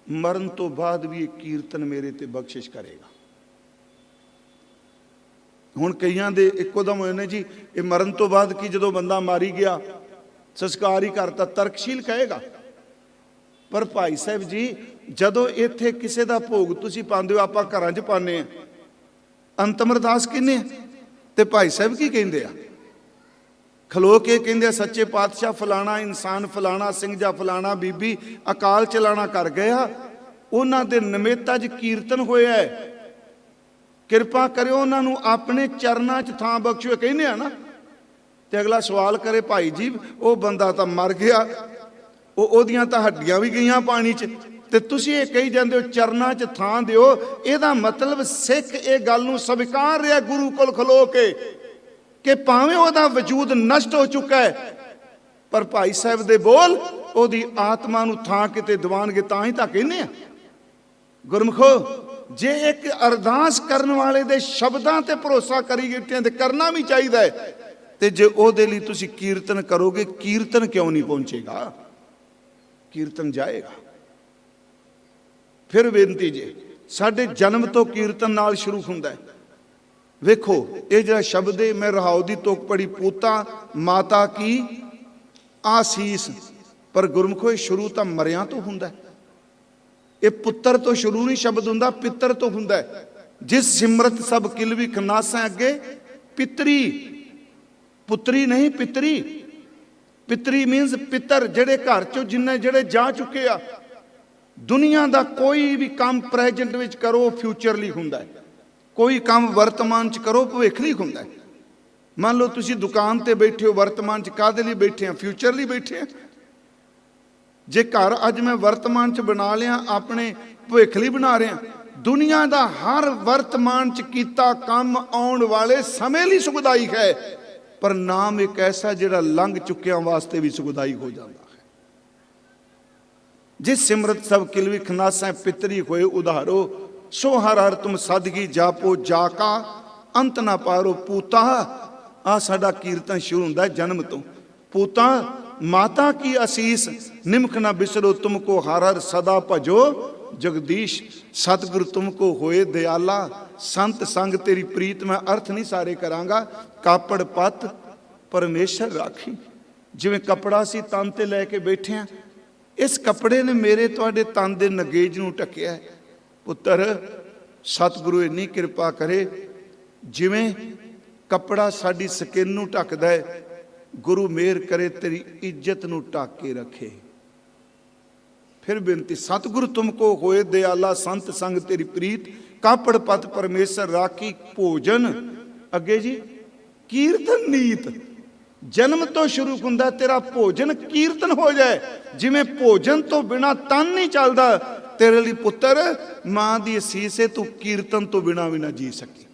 ਮਰਨ ਤੋਂ ਬਾਅਦ ਵੀ ਇਹ ਕੀਰਤਨ ਮੇਰੇ ਤੇ ਬਖਸ਼ਿਸ਼ ਕਰੇਗਾ। ਹੁਣ ਕਈਆਂ ਦੇ ਇੱਕੋ ਦਮ ਹੋਏ ਨੇ ਜੀ, ਇਹ ਮਰਨ ਤੋਂ ਬਾਅਦ ਕੀ, ਜਦੋਂ ਬੰਦਾ ਮਾਰੀ ਗਿਆ ਸੰਸਕਾਰ ਹੀ ਕਰਤਾ, ਤਰਕਸ਼ੀਲ ਕਹੇਗਾ। ਪਰ ਭਾਈ ਸਾਹਿਬ ਜੀ, ਜਦੋਂ ਇੱਥੇ ਕਿਸੇ ਦਾ ਭੋਗ ਤੁਸੀਂ ਪਾਉਂਦੇ ਹੋ, ਆਪਾਂ ਘਰਾਂ 'ਚ ਪਾਉਂਦੇ ਆ, ਅੰਤਮ ਅਰਦਾਸ ਕਹਿੰਦੇ ਆ, ਤੇ ਭਾਈ ਸਾਹਿਬ ਕੀ ਕਹਿੰਦੇ ਆ? ਖਲੋ ਕੇ ਕਹਿੰਦੇ ਆ, ਸੱਚੇ ਪਾਤਸ਼ਾਹ ਫਲਾਣਾ ਇਨਸਾਨ, ਫਲਾਣਾ ਸਿੰਘ ਜਾਂ ਫਲਾਣਾ ਬੀਬੀ ਅਕਾਲ ਚਲਾਣਾ ਕਰ ਗਿਆ, ਉਹਨਾਂ ਦੇ ਨਿਮਿਤ 'ਚ ਕੀਰਤਨ ਹੋਇਆ ਹੈ, ਕਿਰਪਾ ਕਰਿਓ ਉਹਨਾਂ ਨੂੰ ਆਪਣੇ ਚਰਨਾਂ 'ਚ ਥਾਂ ਬਖਸ਼ਿਓ, ਕਹਿੰਦੇ ਆ ਨਾ। ਤੇ ਅਗਲਾ ਸਵਾਲ ਕਰੇ, ਭਾਈ ਜੀ ਉਹ ਬੰਦਾ ਤਾਂ ਮਰ ਗਿਆ, ਉਹਦੀਆਂ ਤਾਂ ਹੱਡੀਆਂ ਵੀ ਗਈਆਂ ਪਾਣੀ 'ਚ, ਤੇ ਤੁਸੀਂ ਇਹ ਕਹੀ ਜਾਂਦੇ ਹੋ ਚਰਨਾਂ 'ਚ ਥਾਂ ਦਿਓ। ਇਹਦਾ ਮਤਲਬ ਸਿੱਖ ਇਹ ਗੱਲ ਨੂੰ ਸਵੀਕਾਰ ਰਿਹਾ ਗੁਰੂ ਕੋਲ ਖਲੋ ਕੇ ਕਿ ਭਾਵੇਂ ਉਹਦਾ ਵਜੂਦ ਨਸ਼ਟ ਹੋ ਚੁੱਕਾ ਹੈ, ਪਰ ਭਾਈ ਸਾਹਿਬ ਦੇ ਬੋਲ ਉਹਦੀ ਆਤਮਾ ਨੂੰ ਥਾਂ ਕਿਤੇ ਦਿਵਾਣਗੇ, ਤਾਂ ਹੀ ਤਾਂ ਕਹਿੰਦੇ ਆ। ਗੁਰਮੁਖੋ, ਜੇ ਇੱਕ ਅਰਦਾਸ ਕਰਨ ਵਾਲੇ ਦੇ ਸ਼ਬਦਾਂ ਤੇ ਭਰੋਸਾ ਕਰੀਏ ਤੇ ਕਰਨਾ ਵੀ ਚਾਹੀਦਾ ਹੈ, ਤੇ ਜੇ ਉਹਦੇ ਲਈ ਤੁਸੀਂ ਕੀਰਤਨ ਕਰੋਗੇ, ਕੀਰਤਨ ਕਿਉਂ ਨਹੀਂ ਪਹੁੰਚੇਗਾ? ਕੀਰਤਨ ਜਾਏਗਾ। ਫਿਰ ਬੇਨਤੀ ਜੇ, ਸਾਡੇ ਜਨਮ ਤੋਂ ਕੀਰਤਨ ਨਾਲ ਸ਼ੁਰੂ ਹੁੰਦਾ ਹੈ। ਵੇਖੋ, ਇਹ ਜਿਹੜਾ ਸ਼ਬਦ ਹੈ, ਮੈਂ ਰਹਾਉ ਦੀ ਤੁਕ ਪੜੀ, ਪੂਤਾ ਮਾਤਾ ਕੀ ਆਸੀਸ, ਪਰ ਗੁਰਮੁਖੋ ਇਹ ਸ਼ੁਰੂ ਤਾਂ ਮਰਿਆਂ ਤੋਂ ਹੁੰਦਾ ਹੈ। ਇਹ ਪੁੱਤਰ ਤੋਂ ਸ਼ੁਰੂ ਨਹੀਂ ਸ਼ਬਦ ਹੁੰਦਾ, ਪਿੱਤਰ ਤੋਂ ਹੁੰਦਾ ਹੈ। ਜਿਸ ਸਿਮਰਤ ਸਭ ਕਿਲਵੀ ਖਨਾਸਾਂ, ਅੱਗੇ ਪਿਤਰੀ, ਪੁੱਤਰੀ ਨਹੀਂ ਪਿਤਰੀ। ਪਿਤਰੀ ਮੀਨਸ ਪਿੱਤਰ, ਜਿਹੜੇ ਘਰ ਚੋਂ ਜਿਹੜੇ ਜਾ ਚੁੱਕੇ ਆ। ਦੁਨੀਆ ਦਾ ਕੋਈ ਵੀ ਕੰਮ ਪ੍ਰੈਜੈਂਟ ਵਿੱਚ ਕਰੋ, ਫਿਊਚਰ ਲਈ ਹੁੰਦਾ ਹੈ। ਕੋਈ ਕੰਮ ਵਰਤਮਾਨ 'ਚ ਕਰੋ, ਭਵਿੱਖ ਲਈ ਹੁੰਦਾ ਹੈ। ਮੰਨ ਲਓ ਤੁਸੀਂ ਦੁਕਾਨ ਤੇ ਬੈਠੇ ਹੋ, ਵਰਤਮਾਨ 'ਚ ਕਾਹਦੇ ਲਈ ਬੈਠੇ ਆ? ਫਿਊਚਰ ਲਈ ਬੈਠੇ ਆ। ਜੇ ਘਰ ਅੱਜ ਮੈਂ ਵਰਤਮਾਨ 'ਚ ਬਣਾ ਲਿਆ, ਆਪਣੇ ਭਵਿੱਖ ਲਈ ਬਣਾ ਰਿਹਾ। ਦੁਨੀਆ ਦਾ ਹਰ ਵਰਤਮਾਨ 'ਚ ਕੀਤਾ ਕੰਮ ਆਉਣ ਵਾਲੇ ਸਮੇਂ ਲਈ ਸੁਖਦਾਈ ਹੈ, ਪਰ ਨਾਮ ਇੱਕ ਐਸਾ ਜਿਹੜਾ ਲੰਘ ਚੁੱਕਿਆਂ ਵਾਸਤੇ ਵੀ ਸੁਖਦਾਈ ਹੋ ਜਾਂਦਾ ਹੈ। ਜਿਸ ਸਿਮਰਤ ਸਭ ਕਿਲਵੀ ਖਨਾਸਾਂ, ਪਿਤਰੀ ਹੋਏ ਉਧਾਰੋ, ਸੋ ਹਰ ਹਰ ਤੁਮ ਸਾਦਗੀ ਜਾਪੋ, ਜਾ ਕਾ ਅੰਤ ਨਾ ਪਾਰੋ। ਪੂਤਾ, ਆ ਸਾਡਾ ਕੀਰਤਨ ਸ਼ੁਰੂ ਹੁੰਦਾ ਜਨਮ ਤੋਂ। ਪੂਤਾ ਮਾਤਾ ਕੀ ਅਸੀਸ, ਨਿਮਖ ਨਾ ਬਿਸਰੋ, ਤੁਮਕੋ ਹਰ ਹਰ ਸਦਾ ਭਜੋ ਜਗਦੀਸ਼। ਸਤਿਗੁਰ ਤੁਮਕੋ ਹੋਏ ਦਿਆਲਾ, ਸੰਤ ਸੰਗ ਤੇਰੀ ਪ੍ਰੀਤ। ਮੈਂ ਅਰਥ ਨਹੀਂ ਸਾਰੇ ਕਰਾਂਗਾ। ਕਾਪੜ ਪਤ ਪਰਮੇਸ਼ਰ ਰਾਖੀ। ਜਿਵੇਂ ਕੱਪੜਾ ਸੀ ਤਨ ਤੇ ਲੈ ਕੇ ਬੈਠੇ ਹਾਂ, ਇਸ ਕੱਪੜੇ ਨੇ ਮੇਰੇ ਤੁਹਾਡੇ ਤਨ ਦੇ ਨਗੇਜ ਨੂੰ ਢੱਕਿਆ ਹੈ। ਪੁੱਤਰ, ਸਤਿਗੁਰੂ ਇੰਨੀ ਕਿਰਪਾ ਕਰੇ, ਜਿਵੇਂ ਕੱਪੜਾ ਸਾਡੀ ਸਕਿਨ ਨੂੰ ਢੱਕਦਾ ਹੈ, ਗੁਰੂ ਮਿਹਰ ਕਰੇ ਤੇਰੀ ਇੱਜ਼ਤ ਨੂੰ ਢੱਕ ਕੇ ਰੱਖੇ। ਫਿਰ ਬੇਨਤੀ, ਸਤਿਗੁਰੂ ਤੁਮਕੋ ਹੋਏ ਦਿਆਲਾ, ਸੰਤ ਸੰਗ ਤੇਰੀ ਪ੍ਰੀਤ, ਕਾਪੜ ਪਤ ਪਰਮੇਸ਼ਰ ਰਾਖੀ ਭੋਜਨ। ਅੱਗੇ ਜੀ, ਕੀਰਤਨ ਨੀਤ, ਜਨਮ ਤੋਂ ਸ਼ੁਰੂ ਹੁੰਦਾ ਤੇਰਾ ਭੋਜਨ ਕੀਰਤਨ ਹੋ ਜਾਏ। ਜਿਵੇਂ ਭੋਜਨ ਤੋਂ ਬਿਨਾ ਤਨ ਨਹੀਂ ਚੱਲਦਾ, ਤੇਰੇ ਲਈ ਪੁੱਤਰ ਮਾਂ ਦੀ ਅਸੀਸ ਹੈ, ਤੂੰ ਕੀਰਤਨ ਤੋਂ ਬਿਨਾ ਵੀ ਨਾ ਜੀ ਸਕੀ।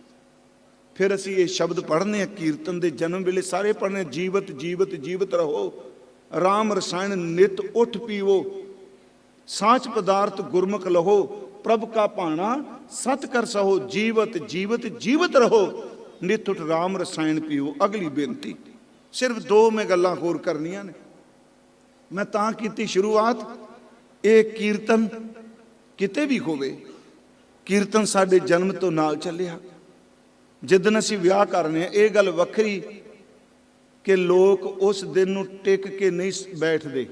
ਫਿਰ ਅਸੀਂ ਇਹ ਸ਼ਬਦ ਪੜ੍ਹਨੇ ਆ ਕੀਰਤਨ ਦੇ ਜਨਮ ਵੇਲੇ, ਸਾਰੇ ਪੜ੍ਹਨੇ, ਜੀਵਤ ਜੀਵਤ ਜੀਵਤ ਰਹੋ, ਰਾਮ ਰਸਾਇਣ ਨਿਤ ਉੱਠ ਪੀਵੋ, ਸਾਚ ਪਦਾਰਥ ਗੁਰਮੁਖ ਲਹੋ, ਪ੍ਰਭ ਕਾ ਭਾਣਾ ਸਤ ਕਰ ਸਹੋ, ਜੀਵਤ ਜੀਵਤ ਜੀਵਤ ਰਹੋ, ਨਿਤ ਉੱਠ ਰਾਮ ਰਸਾਇਣ ਪੀਵੋ। ਅਗਲੀ ਬੇਨਤੀ, ਸਿਰਫ 2 ਮੈਂ ਗੱਲਾਂ ਹੋਰ ਕਰਨੀਆਂ ਨੇ। ਮੈਂ ਤਾਂ ਕੀਤੀ ਸ਼ੁਰੂਆਤ, ਇਹ ਕੀਰਤਨ ਕਿਤੇ ਵੀ ਹੋਵੇ, ਕੀਰਤਨ ਸਾਡੇ ਜਨਮ ਤੋਂ ਨਾਲ ਚੱਲਿਆ। ਜਿੱਦਣ ਅਸੀਂ ਵਿਆਹ ਕਰਨੇ ਆ, ਇਹ ਗੱਲ ਵੱਖਰੀ ਕਿ ਲੋਕ ਉਸ ਦਿਨ ਨੂੰ ਟਿਕ ਕੇ ਨਹੀਂ ਬੈਠਦੇ।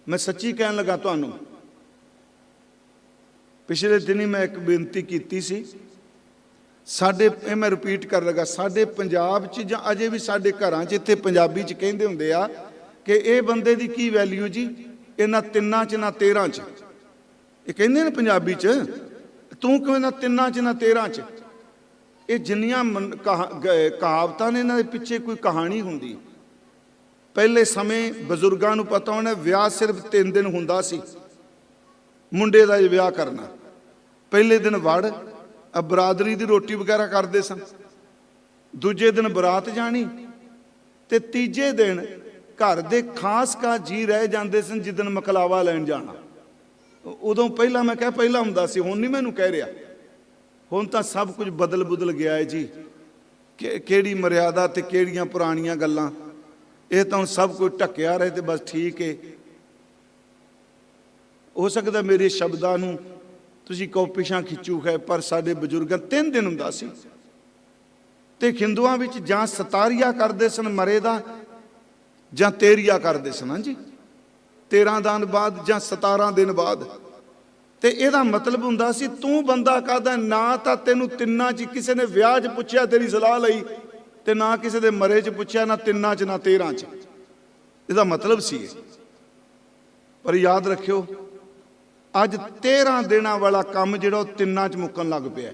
ਮੈਂ ਸੱਚੀ ਕਹਿਣ ਲੱਗਾ ਤੁਹਾਨੂੰ, ਪਿਛਲੇ ਦਿਨੀ ਮੈਂ ਇੱਕ ਬੇਨਤੀ ਕੀਤੀ ਸੀ, ਸਾਡੇ, ਇਹ ਮੈਂ ਰਿਪੀਟ ਕਰ ਲਗਾ, ਸਾਡੇ ਪੰਜਾਬ 'ਚ ਜਾਂ ਅਜੇ ਵੀ ਸਾਡੇ ਘਰਾਂ 'ਚ, ਇੱਥੇ ਪੰਜਾਬੀ 'ਚ ਕਹਿੰਦੇ ਹੁੰਦੇ ਆ ਕਿ ਇਹ ਬੰਦੇ ਦੀ ਕੀ ਵੈਲਿਊ ਜੀ, ਇਹਨਾਂ ਤਿੰਨਾਂ 'ਚ ਨਾ 13 'ਚ। ਇਹ ਕਹਿੰਦੇ ਨੇ ਪੰਜਾਬੀ 'ਚ, ਤੂੰ ਕਿਉਂ ਨਾ ਤਿੰਨਾਂ 'ਚ ਨਾ 13 'ਚ। ਇਹ ਜਿੰਨੀਆਂ ਕਹਾਵਤਾਂ ਨੇ, ਇਹਨਾਂ ਦੇ ਪਿੱਛੇ ਕੋਈ ਕਹਾਣੀ ਹੁੰਦੀ। ਪਹਿਲੇ ਸਮੇਂ ਬਜ਼ੁਰਗਾਂ ਨੂੰ ਪਤਾ ਹੋਣਾ, ਵਿਆਹ ਸਿਰਫ 3 ਦਿਨ ਹੁੰਦਾ ਸੀ। ਮੁੰਡੇ ਦਾ ਵਿਆਹ ਕਰਨਾ, ਪਹਿਲੇ ਦਿਨ ਵੜ, ਬਰਾਦਰੀ ਦੀ ਰੋਟੀ ਵਗੈਰਾ ਕਰਦੇ ਸਨ, ਦੂਜੇ ਦਿਨ ਬਰਾਤ ਜਾਣੀ, ਤੇ ਤੀਜੇ ਦਿਨ ਘਰ ਦੇ ਖਾਸ ਜੀ ਰਹਿ ਜਾਂਦੇ ਸਨ, ਜਿੱਦਣ ਮਕਲਾਵਾ ਲੈਣ ਜਾਣਾ। ਉਦੋਂ ਪਹਿਲਾਂ, ਮੈਂ ਕਿਹਾ ਪਹਿਲਾਂ ਹੁੰਦਾ ਸੀ, ਹੁਣ ਨਹੀਂ ਮੈਨੂੰ ਕਹਿ ਰਿਹਾ, ਹੁਣ ਤਾਂ ਸਭ ਕੁਝ ਬਦਲ ਗਿਆ ਹੈ ਜੀ। ਕਿਹੜੀ ਮਰਿਆਦਾ ਤੇ ਕਿਹੜੀਆਂ ਪੁਰਾਣੀਆਂ ਗੱਲਾਂ, ਇਹ ਤਾਂ ਹੁਣ ਸਭ ਕੁਝ ਢੱਕਿਆ ਰਹੇ ਤੇ ਬਸ ਠੀਕ ਹੈ। ਹੋ ਸਕਦਾ ਮੇਰੇ ਸ਼ਬਦਾਂ ਨੂੰ ਤੁਸੀਂ ਕਹੋ ਪਿਛਾਂ ਖਿੱਚੂ ਹੈ, ਪਰ ਸਾਡੇ ਬਜ਼ੁਰਗਾਂ 3 ਦਿਨ ਹੁੰਦਾ ਸੀ। ਤੇ ਹਿੰਦੂਆਂ ਵਿੱਚ ਜਾਂ ਸਤਾਰੀਆ ਕਰਦੇ ਸਨ ਮਰੇ ਦਾ, ਜਾਂ ਤੇਰੀਆ ਕਰਦੇ ਸਨ। ਹਾਂਜੀ, 13 ਦਿਨ ਬਾਅਦ ਜਾਂ 17 ਦਿਨ ਬਾਅਦ। ਤੇ ਇਹਦਾ ਮਤਲਬ ਹੁੰਦਾ ਸੀ, ਤੂੰ ਬੰਦਾ ਕਾਹਦਾ, ਨਾ ਤਾਂ ਤੈਨੂੰ ਤਿੰਨਾਂ 'ਚ ਕਿਸੇ ਨੇ ਵਿਆਹ 'ਚ ਪੁੱਛਿਆ ਤੇਰੀ ਸਲਾਹ ਲਈ, ਤੇ ਨਾ ਕਿਸੇ ਦੇ ਮਰੇ 'ਚ ਪੁੱਛਿਆ, ਨਾ ਤਿੰਨਾਂ 'ਚ ਨਾ 13 'ਚ। ਇਹਦਾ ਮਤਲਬ ਸੀ। ਪਰ ਯਾਦ ਰੱਖਿਓ, ਅੱਜ 13 ਦਿਨਾਂ ਵਾਲਾ ਕੰਮ ਜਿਹੜਾ ਉਹ 3 'ਚ ਮੁੱਕਣ ਲੱਗ ਪਿਆ।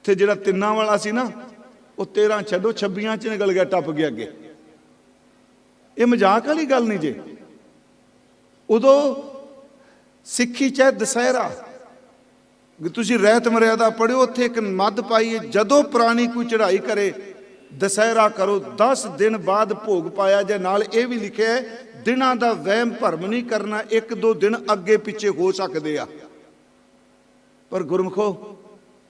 ਤੇ ਜਿਹੜਾ 3 ਵਾਲਾ ਸੀ ਨਾ, ਉਹ 13 ਛੱਡੋ 26 'ਚ ਨਿਕਲ ਗਿਆ, ਟੱਪ ਗਿਆ ਅੱਗੇ। ਇਹ ਮਜ਼ਾਕ ਵਾਲੀ ਗੱਲ ਨਹੀਂ ਜੇ। ਉਦੋਂ ਸਿੱਖੀ ਚਾਹੇ ਦੁਸਹਿਰਾ, ਤੁਸੀਂ ਰਹਿਤ ਮਰਿਆਦਾ ਪੜ੍ਹਿਓ, ਉੱਥੇ ਇੱਕ ਮੱਧ ਪਾਈ ਹੈ, ਜਦੋਂ ਪੁਰਾਣੀ ਕੋਈ ਚੜ੍ਹਾਈ ਕਰੇ ਦੁਸਹਿਰਾ ਕਰੋ, 10 ਦਿਨ ਬਾਅਦ ਭੋਗ ਪਾਇਆ ਜੇ। ਨਾਲ ਇਹ ਵੀ ਲਿਖਿਆ ਹੈ, ਦਿਨਾਂ ਦਾ ਵਹਿਮ ਭਰਮ ਨਹੀਂ ਕਰਨਾ, 1-2 ਦਿਨ ਅੱਗੇ ਪਿੱਛੇ ਹੋ ਸਕਦੇ ਆ। ਪਰ ਗੁਰਮਖੋ,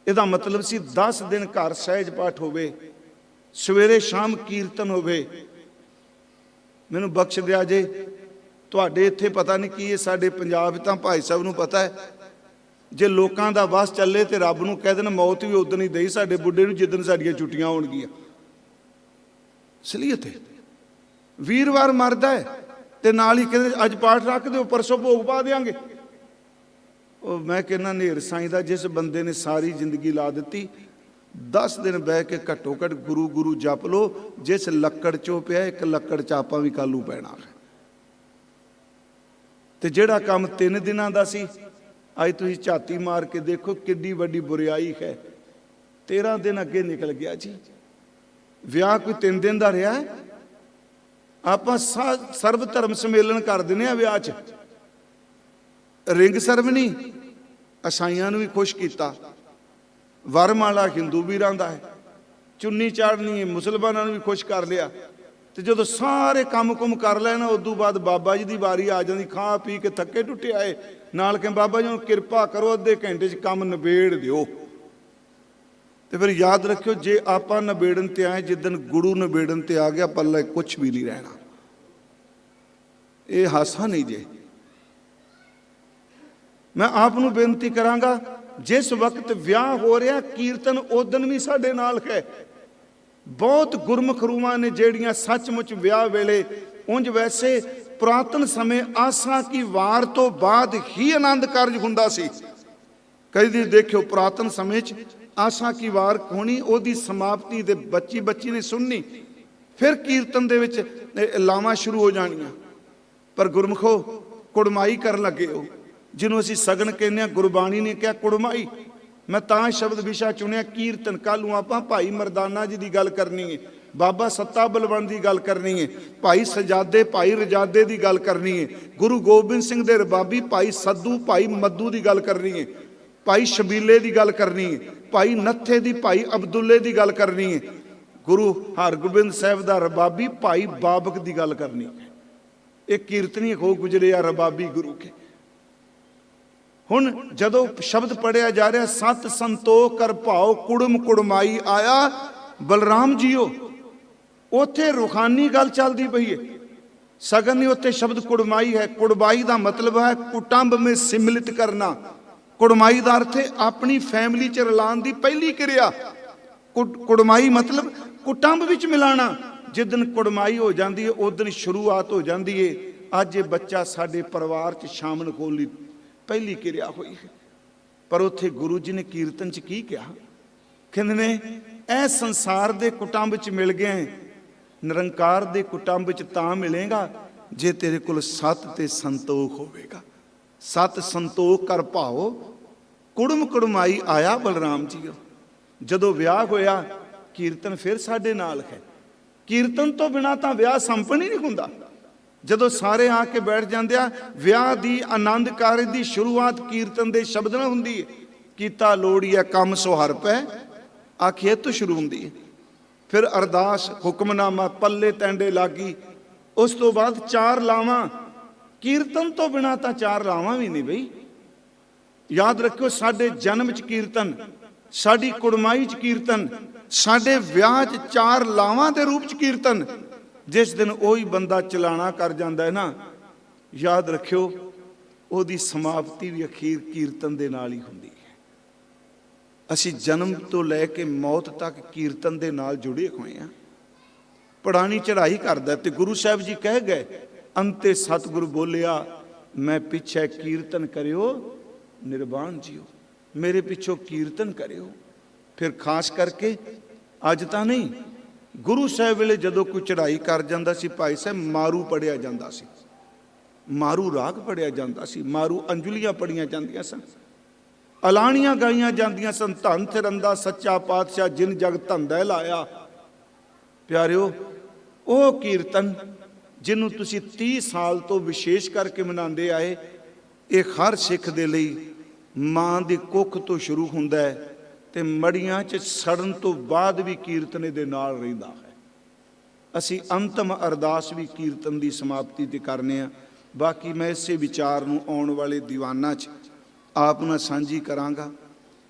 ਇਹਦਾ ਮਤਲਬ ਸੀ 10 ਦਿਨ ਘਰ ਸਹਿਜ ਪਾਠ ਹੋਵੇ, ਸਵੇਰੇ ਸ਼ਾਮ ਕੀਰਤਨ ਹੋਵੇ। ਮੈਨੂੰ ਬਖਸ਼ ਦਿਆ ਜੇ, ਤੁਹਾਡੇ ਇੱਥੇ ਪਤਾ ਨਹੀਂ ਕੀ ਹੈ, ਸਾਡੇ ਪੰਜਾਬ ਤਾਂ ਭਾਈ ਸਾਹਿਬ ਨੂੰ ਪਤਾ ਹੈ, ਜੇ ਲੋਕਾਂ ਦਾ ਵਸ ਚੱਲੇ ਤੇ ਰੱਬ ਨੂੰ ਕਹਿ ਦੇਣ ਮੌਤ ਵੀ ਉਦੋਂ ਹੀ ਦੇਈ ਸਾਡੇ ਬੁੱਢੇ ਨੂੰ, ਜਿੱਦਣ ਸਾਡੀਆਂ ਛੁੱਟੀਆਂ ਹੋਣਗੀਆਂ। ਸਲੀਅਤ ਹੈ, ਵੀਰਵਾਰ ਮਰਦਾ ਹੈ ਤੇ ਨਾਲ ਹੀ ਕਹਿੰਦੇ ਅੱਜ ਪਾਠ ਰੱਖ ਦਿਓ, ਪਰਸੋਂ ਭੋਗ ਪਾ ਦਿਆਂਗੇ। ਉਹ ਮੈਂ ਕਹਿੰਦਾ, ਨੇਰ ਸਾਈਂ ਦਾ ਜਿਸ ਬੰਦੇ ਨੇ ਸਾਰੀ ਜ਼ਿੰਦਗੀ ਲਾ ਦਿੱਤੀ, 10 ਦਿਨ ਬਹਿ ਕੇ ਘੱਟੋ ਘੱਟ ਗੁਰੂ ਗੁਰੂ ਜਪ ਲੋ। ਜਿਸ ਲੱਕੜ 'ਚੋਂ ਪਿਆ, ਇੱਕ ਲੱਕੜ 'ਚ ਆਪਾਂ ਵੀ ਕੱਲੂ ਪੈਣਾ। ਤੇ ਜਿਹੜਾ ਕੰਮ 3 ਦਿਨਾਂ ਦਾ ਸੀ, ਅੱਜ ਤੁਸੀਂ ਝਾਤੀ ਮਾਰ ਕੇ ਦੇਖੋ ਕਿੱਡੀ ਵੱਡੀ ਬੁਰਾਈ ਹੈ। 13 ਦਿਨ ਅੱਗੇ ਨਿਕਲ ਗਿਆ ਜੀ। ਵਿਆਹ ਕੋਈ 3 ਦਿਨ ਦਾ ਰਿਹਾ ਹੈ। ਆਪਾਂ ਸਰਬ ਧਰਮ ਸੰਮੇਲਨ ਕਰ ਦਿੰਦੇ ਆ ਵਿਆਹ 'ਚ, ਰਿੰਗ ਸਰਮਨੀ ਈਸਾਈਆਂ ਨੂੰ ਵੀ ਖੁਸ਼ ਕੀਤਾ, ਵਰਮਾਲਾ ਹਿੰਦੂ ਵੀਰਾਂ ਦਾ ਹੈ, ਚੁੰਨੀ ਚਾੜਨੀ ਮੁਸਲਮਾਨਾਂ ਨੂੰ ਵੀ ਖੁਸ਼ ਕਰ ਲਿਆ। ਤੇ ਜਦੋਂ ਸਾਰੇ ਕੰਮ ਕੁਮ ਕਰ ਲੈਣਾ, ਉਦੋਂ ਬਾਅਦ ਬਾਬਾ ਜੀ ਦੀ ਵਾਰੀ ਆ ਜਾਂਦੀ, ਖਾ ਪੀ ਕੇ ਥੱਕੇ ਟੁੱਟੇ ਆਏ, ਨਾਲ ਕਿ ਬਾਬਾ ਜੀ ਨੂੰ ਕਿਰਪਾ ਕਰੋ, ਅੱਧੇ ਘੰਟੇ 'ਚ ਕੰਮ ਨਿਬੇੜ ਦਿਓ। ਤੇ ਫਿਰ ਯਾਦ ਰੱਖਿਓ, ਜੇ ਆਪਾਂ ਨਿਬੇੜਨ ਤੇ ਆਏ, ਜਿੱਦਣ ਗੁਰੂ ਨਿਬੇੜਨ ਤੇ ਆ ਗਿਆ, ਪੱਲੇ ਕੁਛ ਵੀ ਨਹੀਂ ਰਹਿਣਾ। ਇਹ ਹਾਸਾ ਨਹੀਂ ਜੇ। ਮੈਂ ਆਪ ਨੂੰ ਬੇਨਤੀ ਕਰਾਂਗਾ, ਜਿਸ ਵਕਤ ਵਿਆਹ ਹੋ ਰਿਹਾ, ਕੀਰਤਨ ਉਦਣ ਵੀ ਸਾਡੇ ਨਾਲ ਹੈ। ਬਹੁਤ ਗੁਰਮੁਖ ਰੂਹਾਂ ਨੇ ਜਿਹੜੀਆਂ ਸੱਚਮੁੱਚ ਵਿਆਹ ਵੇਲੇ, ਉਂਝ ਵੈਸੇ ਪੁਰਾਤਨ ਸਮੇਂ ਆਸਾ ਕੀ ਵਾਰ ਤੋਂ ਬਾਅਦ ਹੀ ਆਨੰਦ ਕਾਰਜ ਹੁੰਦਾ ਸੀ। ਕਈ ਦੇਖਿਓ ਪੁਰਾਤਨ ਸਮੇਂ 'ਚ ਆਸਾ ਕੀ ਵਾਰ ਹੋਣੀ, ਉਹਦੀ ਸਮਾਪਤੀ ਦੇ ਬੱਚੀ ਨੇ ਸੁਣਨੀ, ਫਿਰ ਕੀਰਤਨ ਦੇ ਵਿੱਚ ਲਾਵਾਂ ਸ਼ੁਰੂ ਹੋ ਜਾਣੀਆਂ। ਪਰ ਗੁਰਮੁਖੋ ਕੁੜਮਾਈ ਕਰਨ ਲੱਗੇ ਹੋ, ਜਿਹਨੂੰ ਅਸੀਂ ਸਗਨ ਕਹਿੰਦੇ ਹਾਂ। ਗੁਰਬਾਣੀ ਨੇ ਕਿਹਾ ਕੁੜਮਾਈ। ਮੈਂ ਤਾਂ ਸ਼ਬਦ ਵਿਸ਼ਾ ਚੁਣਿਆ ਕੀਰਤਨ। ਕੱਲ੍ਹ ਨੂੰ ਆਪਾਂ ਭਾਈ ਮਰਦਾਨਾ ਜੀ ਦੀ ਗੱਲ ਕਰਨੀ ਹੈ, ਬਾਬਾ ਸੱਤਾ ਬਲਵੰਤ ਦੀ ਗੱਲ ਕਰਨੀ ਹੈ, ਭਾਈ ਸਜਾਦੇ ਭਾਈ ਰਜਾਦੇ ਦੀ ਗੱਲ ਕਰਨੀ ਹੈ, ਗੁਰੂ ਗੋਬਿੰਦ ਸਿੰਘ ਦੇ ਰਬਾਬੀ ਭਾਈ ਸੱਦੂ ਭਾਈ ਮੱਦੂ ਦੀ ਗੱਲ ਕਰਨੀ ਹੈ, ਭਾਈ ਸ਼ਬੀਲੇ ਦੀ ਗੱਲ ਕਰਨੀ ਹੈ, ਭਾਈ ਨੱਥੇ ਦੀ ਭਾਈ ਅਬਦੁੱਲੇ ਦੀ ਗੱਲ ਕਰਨੀ ਹੈ, ਗੁਰੂ ਹਰਗੋਬਿੰਦ ਸਾਹਿਬ ਦਾ ਰਬਾਬੀ ਭਾਈ ਬਾਬਕ ਦੀ ਗੱਲ ਕਰਨੀ ਹੈ। ਇਹ ਕੀਰਤਨੀ ਹੋ ਗੁਜਰੇ ਆ ਰਬਾਬੀ ਗੁਰੂ ਕੇ। ਹੁਣ ਜਦੋਂ ਸ਼ਬਦ ਪੜਿਆ ਜਾ ਰਿਹਾ, ਸਤ ਸੰਤੋਖ ਕਰ ਭਾਉ ਕੁੜਮ ਕੁੜਮਾਈ ਆਇਆ ਬਲਰਾਮ ਜੀਓ, ਉੱਥੇ ਰੂਹਾਨੀ ਗੱਲ ਚੱਲਦੀ ਪਈ ਹੈ। ਸਗਨ ਨਹੀਂ, ਉੱਥੇ ਸ਼ਬਦ ਕੁੜਮਾਈ ਹੈ। ਕੁੜਮਾਈ ਦਾ ਮਤਲਬ ਹੈ ਕੁਟੰਬ ਮੇਂ ਸਿਮਲਿਤ ਕਰਨਾ। ਕੁੜਮਾਈ ਦਾ ਅਰਥ ਹੈ ਆਪਣੀ ਫੈਮਿਲੀ ਚ ਰਲਾਉਣ ਦੀ ਪਹਿਲੀ ਕਿਰਿਆ। ਕੁੜਮਾਈ ਮਤਲਬ ਕੁਟੰਬ ਵਿੱਚ ਮਿਲਾਣਾ। ਜਿਸ ਦਿਨ ਕੁੜਮਾਈ ਹੋ ਜਾਂਦੀ ਹੈ ਉਸ ਦਿਨ ਸ਼ੁਰੂਆਤ ਹੋ ਜਾਂਦੀ ਹੈ, ਅੱਜ ਇਹ ਬੱਚਾ ਸਾਡੇ ਪਰਿਵਾਰ 'ਚ ਸ਼ਾਮਲ ਹੋਣ ਲਈ ਪਹਿਲੀ ਕਿਰਿਆ ਹੋਈ ਹੈ। ਪਰ ਉੱਥੇ ਗੁਰੂ ਜੀ ਨੇ ਕੀਰਤਨ 'ਚ ਕੀ ਕਿਹਾ? ਕਹਿੰਦੇ ਨੇ ਇਹ ਸੰਸਾਰ ਦੇ ਕੁਟੰਬ 'ਚ ਮਿਲ ਗਏ, ਨਿਰੰਕਾਰ ਦੇ ਕੁਟੰਬ 'ਚ ਤਾਂ ਮਿਲੇਗਾ ਜੇ ਤੇਰੇ ਕੋਲ ਸਤ ਤੇ ਸੰਤੋਖ ਹੋਵੇਗਾ। ਸਤ ਸੰਤੋਖ ਕਰ ਭਾਓ ਕੁੜਮ ਕੁੜਮਾਈ ਆਇਆ ਬਲਰਾਮ ਜੀਓ। ਜਦੋਂ ਵਿਆਹ ਹੋਇਆ ਕੀਰਤਨ ਫਿਰ ਸਾਡੇ ਨਾਲ ਹੈ। ਕੀਰਤਨ ਤੋਂ ਬਿਨਾਂ ਤਾਂ ਵਿਆਹ ਸੰਪੰਨ ਹੀ ਨਹੀਂ ਹੁੰਦਾ। ਜਦੋਂ ਸਾਰੇ ਆ ਕੇ ਬੈਠ ਜਾਂਦੇ ਆ, ਵਿਆਹ ਦੀ ਆਨੰਦ ਕਾਰਜ ਦੀ ਸ਼ੁਰੂਆਤ ਕੀਰਤਨ ਦੇ ਸ਼ਬਦ ਨਾਲ ਹੁੰਦੀ ਹੈ। ਕੀਤਾ ਲੋੜੀਆ ਕੰਮ ਸੁਹਰ ਪੈ, ਆਖਿਏ ਤੋਂ ਸ਼ੁਰੂ ਹੁੰਦੀ ਹੈ। ਫਿਰ ਅਰਦਾਸ, ਹੁਕਮਨਾਮਾ, ਪੱਲੇ ਟੈਂਡੇ ਲਾਗੀ। ਉਸ ਤੋਂ ਬਾਅਦ 4 ਲਾਵਾਂ। ਕੀਰਤਨ ਤੋਂ ਬਿਨਾਂ ਤਾਂ 4 ਲਾਵਾਂ ਵੀ ਨਹੀਂ ਬਈ। ਯਾਦ ਰੱਖਿਓ, ਸਾਡੇ ਜਨਮ 'ਚ ਕੀਰਤਨ, ਸਾਡੀ ਕੁੜਮਾਈ 'ਚ ਕੀਰਤਨ, ਸਾਡੇ ਵਿਆਹ 'ਚ 4 ਲਾਵਾਂ ਦੇ ਰੂਪ 'ਚ ਕੀਰਤਨ। ਜਿਸ ਦਿਨ ਉਹੀ ਬੰਦਾ ਚਲਾਣਾ ਕਰ ਜਾਂਦਾ ਹੈ ਨਾ, ਯਾਦ ਰੱਖਿਓ ਉਹਦੀ ਸਮਾਪਤੀ ਵੀ ਅਖੀਰ ਕੀਰਤਨ ਦੇ ਨਾਲ ਹੀ ਹੁੰਦੀ ਹੈ। ਅਸੀਂ ਜਨਮ ਤੋਂ ਲੈ ਕੇ ਮੌਤ ਤੱਕ ਕੀਰਤਨ ਦੇ ਨਾਲ ਜੁੜੇ ਹੋਏ ਹਾਂ। ਪੜਾਣੀ ਚੜਾਈ ਕਰਦਾ ਤੇ ਗੁਰੂ ਸਾਹਿਬ ਜੀ ਕਹਿ ਗਏ, ਅੰਤੇ ਸਤਿਗੁਰੂ ਬੋਲਿਆ ਮੈਂ ਪਿੱਛੇ ਕੀਰਤਨ ਕਰਿਓ ਨਿਰਵਾਣ ਜੀਓ। ਮੇਰੇ ਪਿੱਛੋਂ ਕੀਰਤਨ ਕਰਿਓ। ਫਿਰ ਖਾਸ ਕਰਕੇ ਅੱਜ ਤਾਂ ਨਹੀਂ, ਗੁਰੂ ਸਾਹਿਬ ਵੇਲੇ ਜਦੋਂ ਕੋਈ ਚੜਾਈ ਕਰ ਜਾਂਦਾ ਸੀ ਭਾਈ ਸਾਹਿਬ, ਮਾਰੂ ਪੜਿਆ ਜਾਂਦਾ ਸੀ, ਮਾਰੂ ਰਾਗ ਪੜਿਆ ਜਾਂਦਾ ਸੀ, ਮਾਰੂ ਅੰਜਲੀਆਂ ਪੜੀਆਂ ਜਾਂਦੀਆਂ ਸਨ, ਅਲਾਣੀਆਂ ਗਾਈਆਂ ਜਾਂਦੀਆਂ ਸਨ। ਧੰਨ ਥਿਰੰਦਾ ਸੱਚਾ ਪਾਤਸ਼ਾਹ ਜਿਨ ਜਗ ਧੰਦਾ ਲਾਇਆ। ਪਿਆਰਿਓ, ਉਹ ਕੀਰਤਨ ਜਿਹਨੂੰ ਤੁਸੀਂ 30 ਸਾਲ ਤੋਂ ਵਿਸ਼ੇਸ਼ ਕਰਕੇ ਮਨਾਉਂਦੇ ਆਏ, ਇਹ ਹਰ ਸਿੱਖ ਦੇ ਲਈ ਮਾਂ ਦੀ ਕੁੱਖ ਤੋਂ ਸ਼ੁਰੂ ਹੁੰਦਾ ਹੈ ਤੇ ਮੜੀਆਂ 'ਚ ਸੜਨ ਤੋਂ ਬਾਅਦ ਵੀ ਕੀਰਤਨ ਦੇ ਨਾਲ ਰਹਿੰਦਾ ਹੈ। ਅਸੀਂ ਅੰਤਮ ਅਰਦਾਸ ਵੀ ਕੀਰਤਨ ਦੀ ਸਮਾਪਤੀ ਤੇ ਕਰਨੇ ਆ। ਬਾਕੀ ਮੈਂ ਇਸੇ ਵਿਚਾਰ ਨੂੰ ਆਉਣ ਵਾਲੇ ਦੀਵਾਨਾਂ 'ਚ ਆਪ ਨਾਲ ਸਾਂਝੀ ਕਰਾਂਗਾ।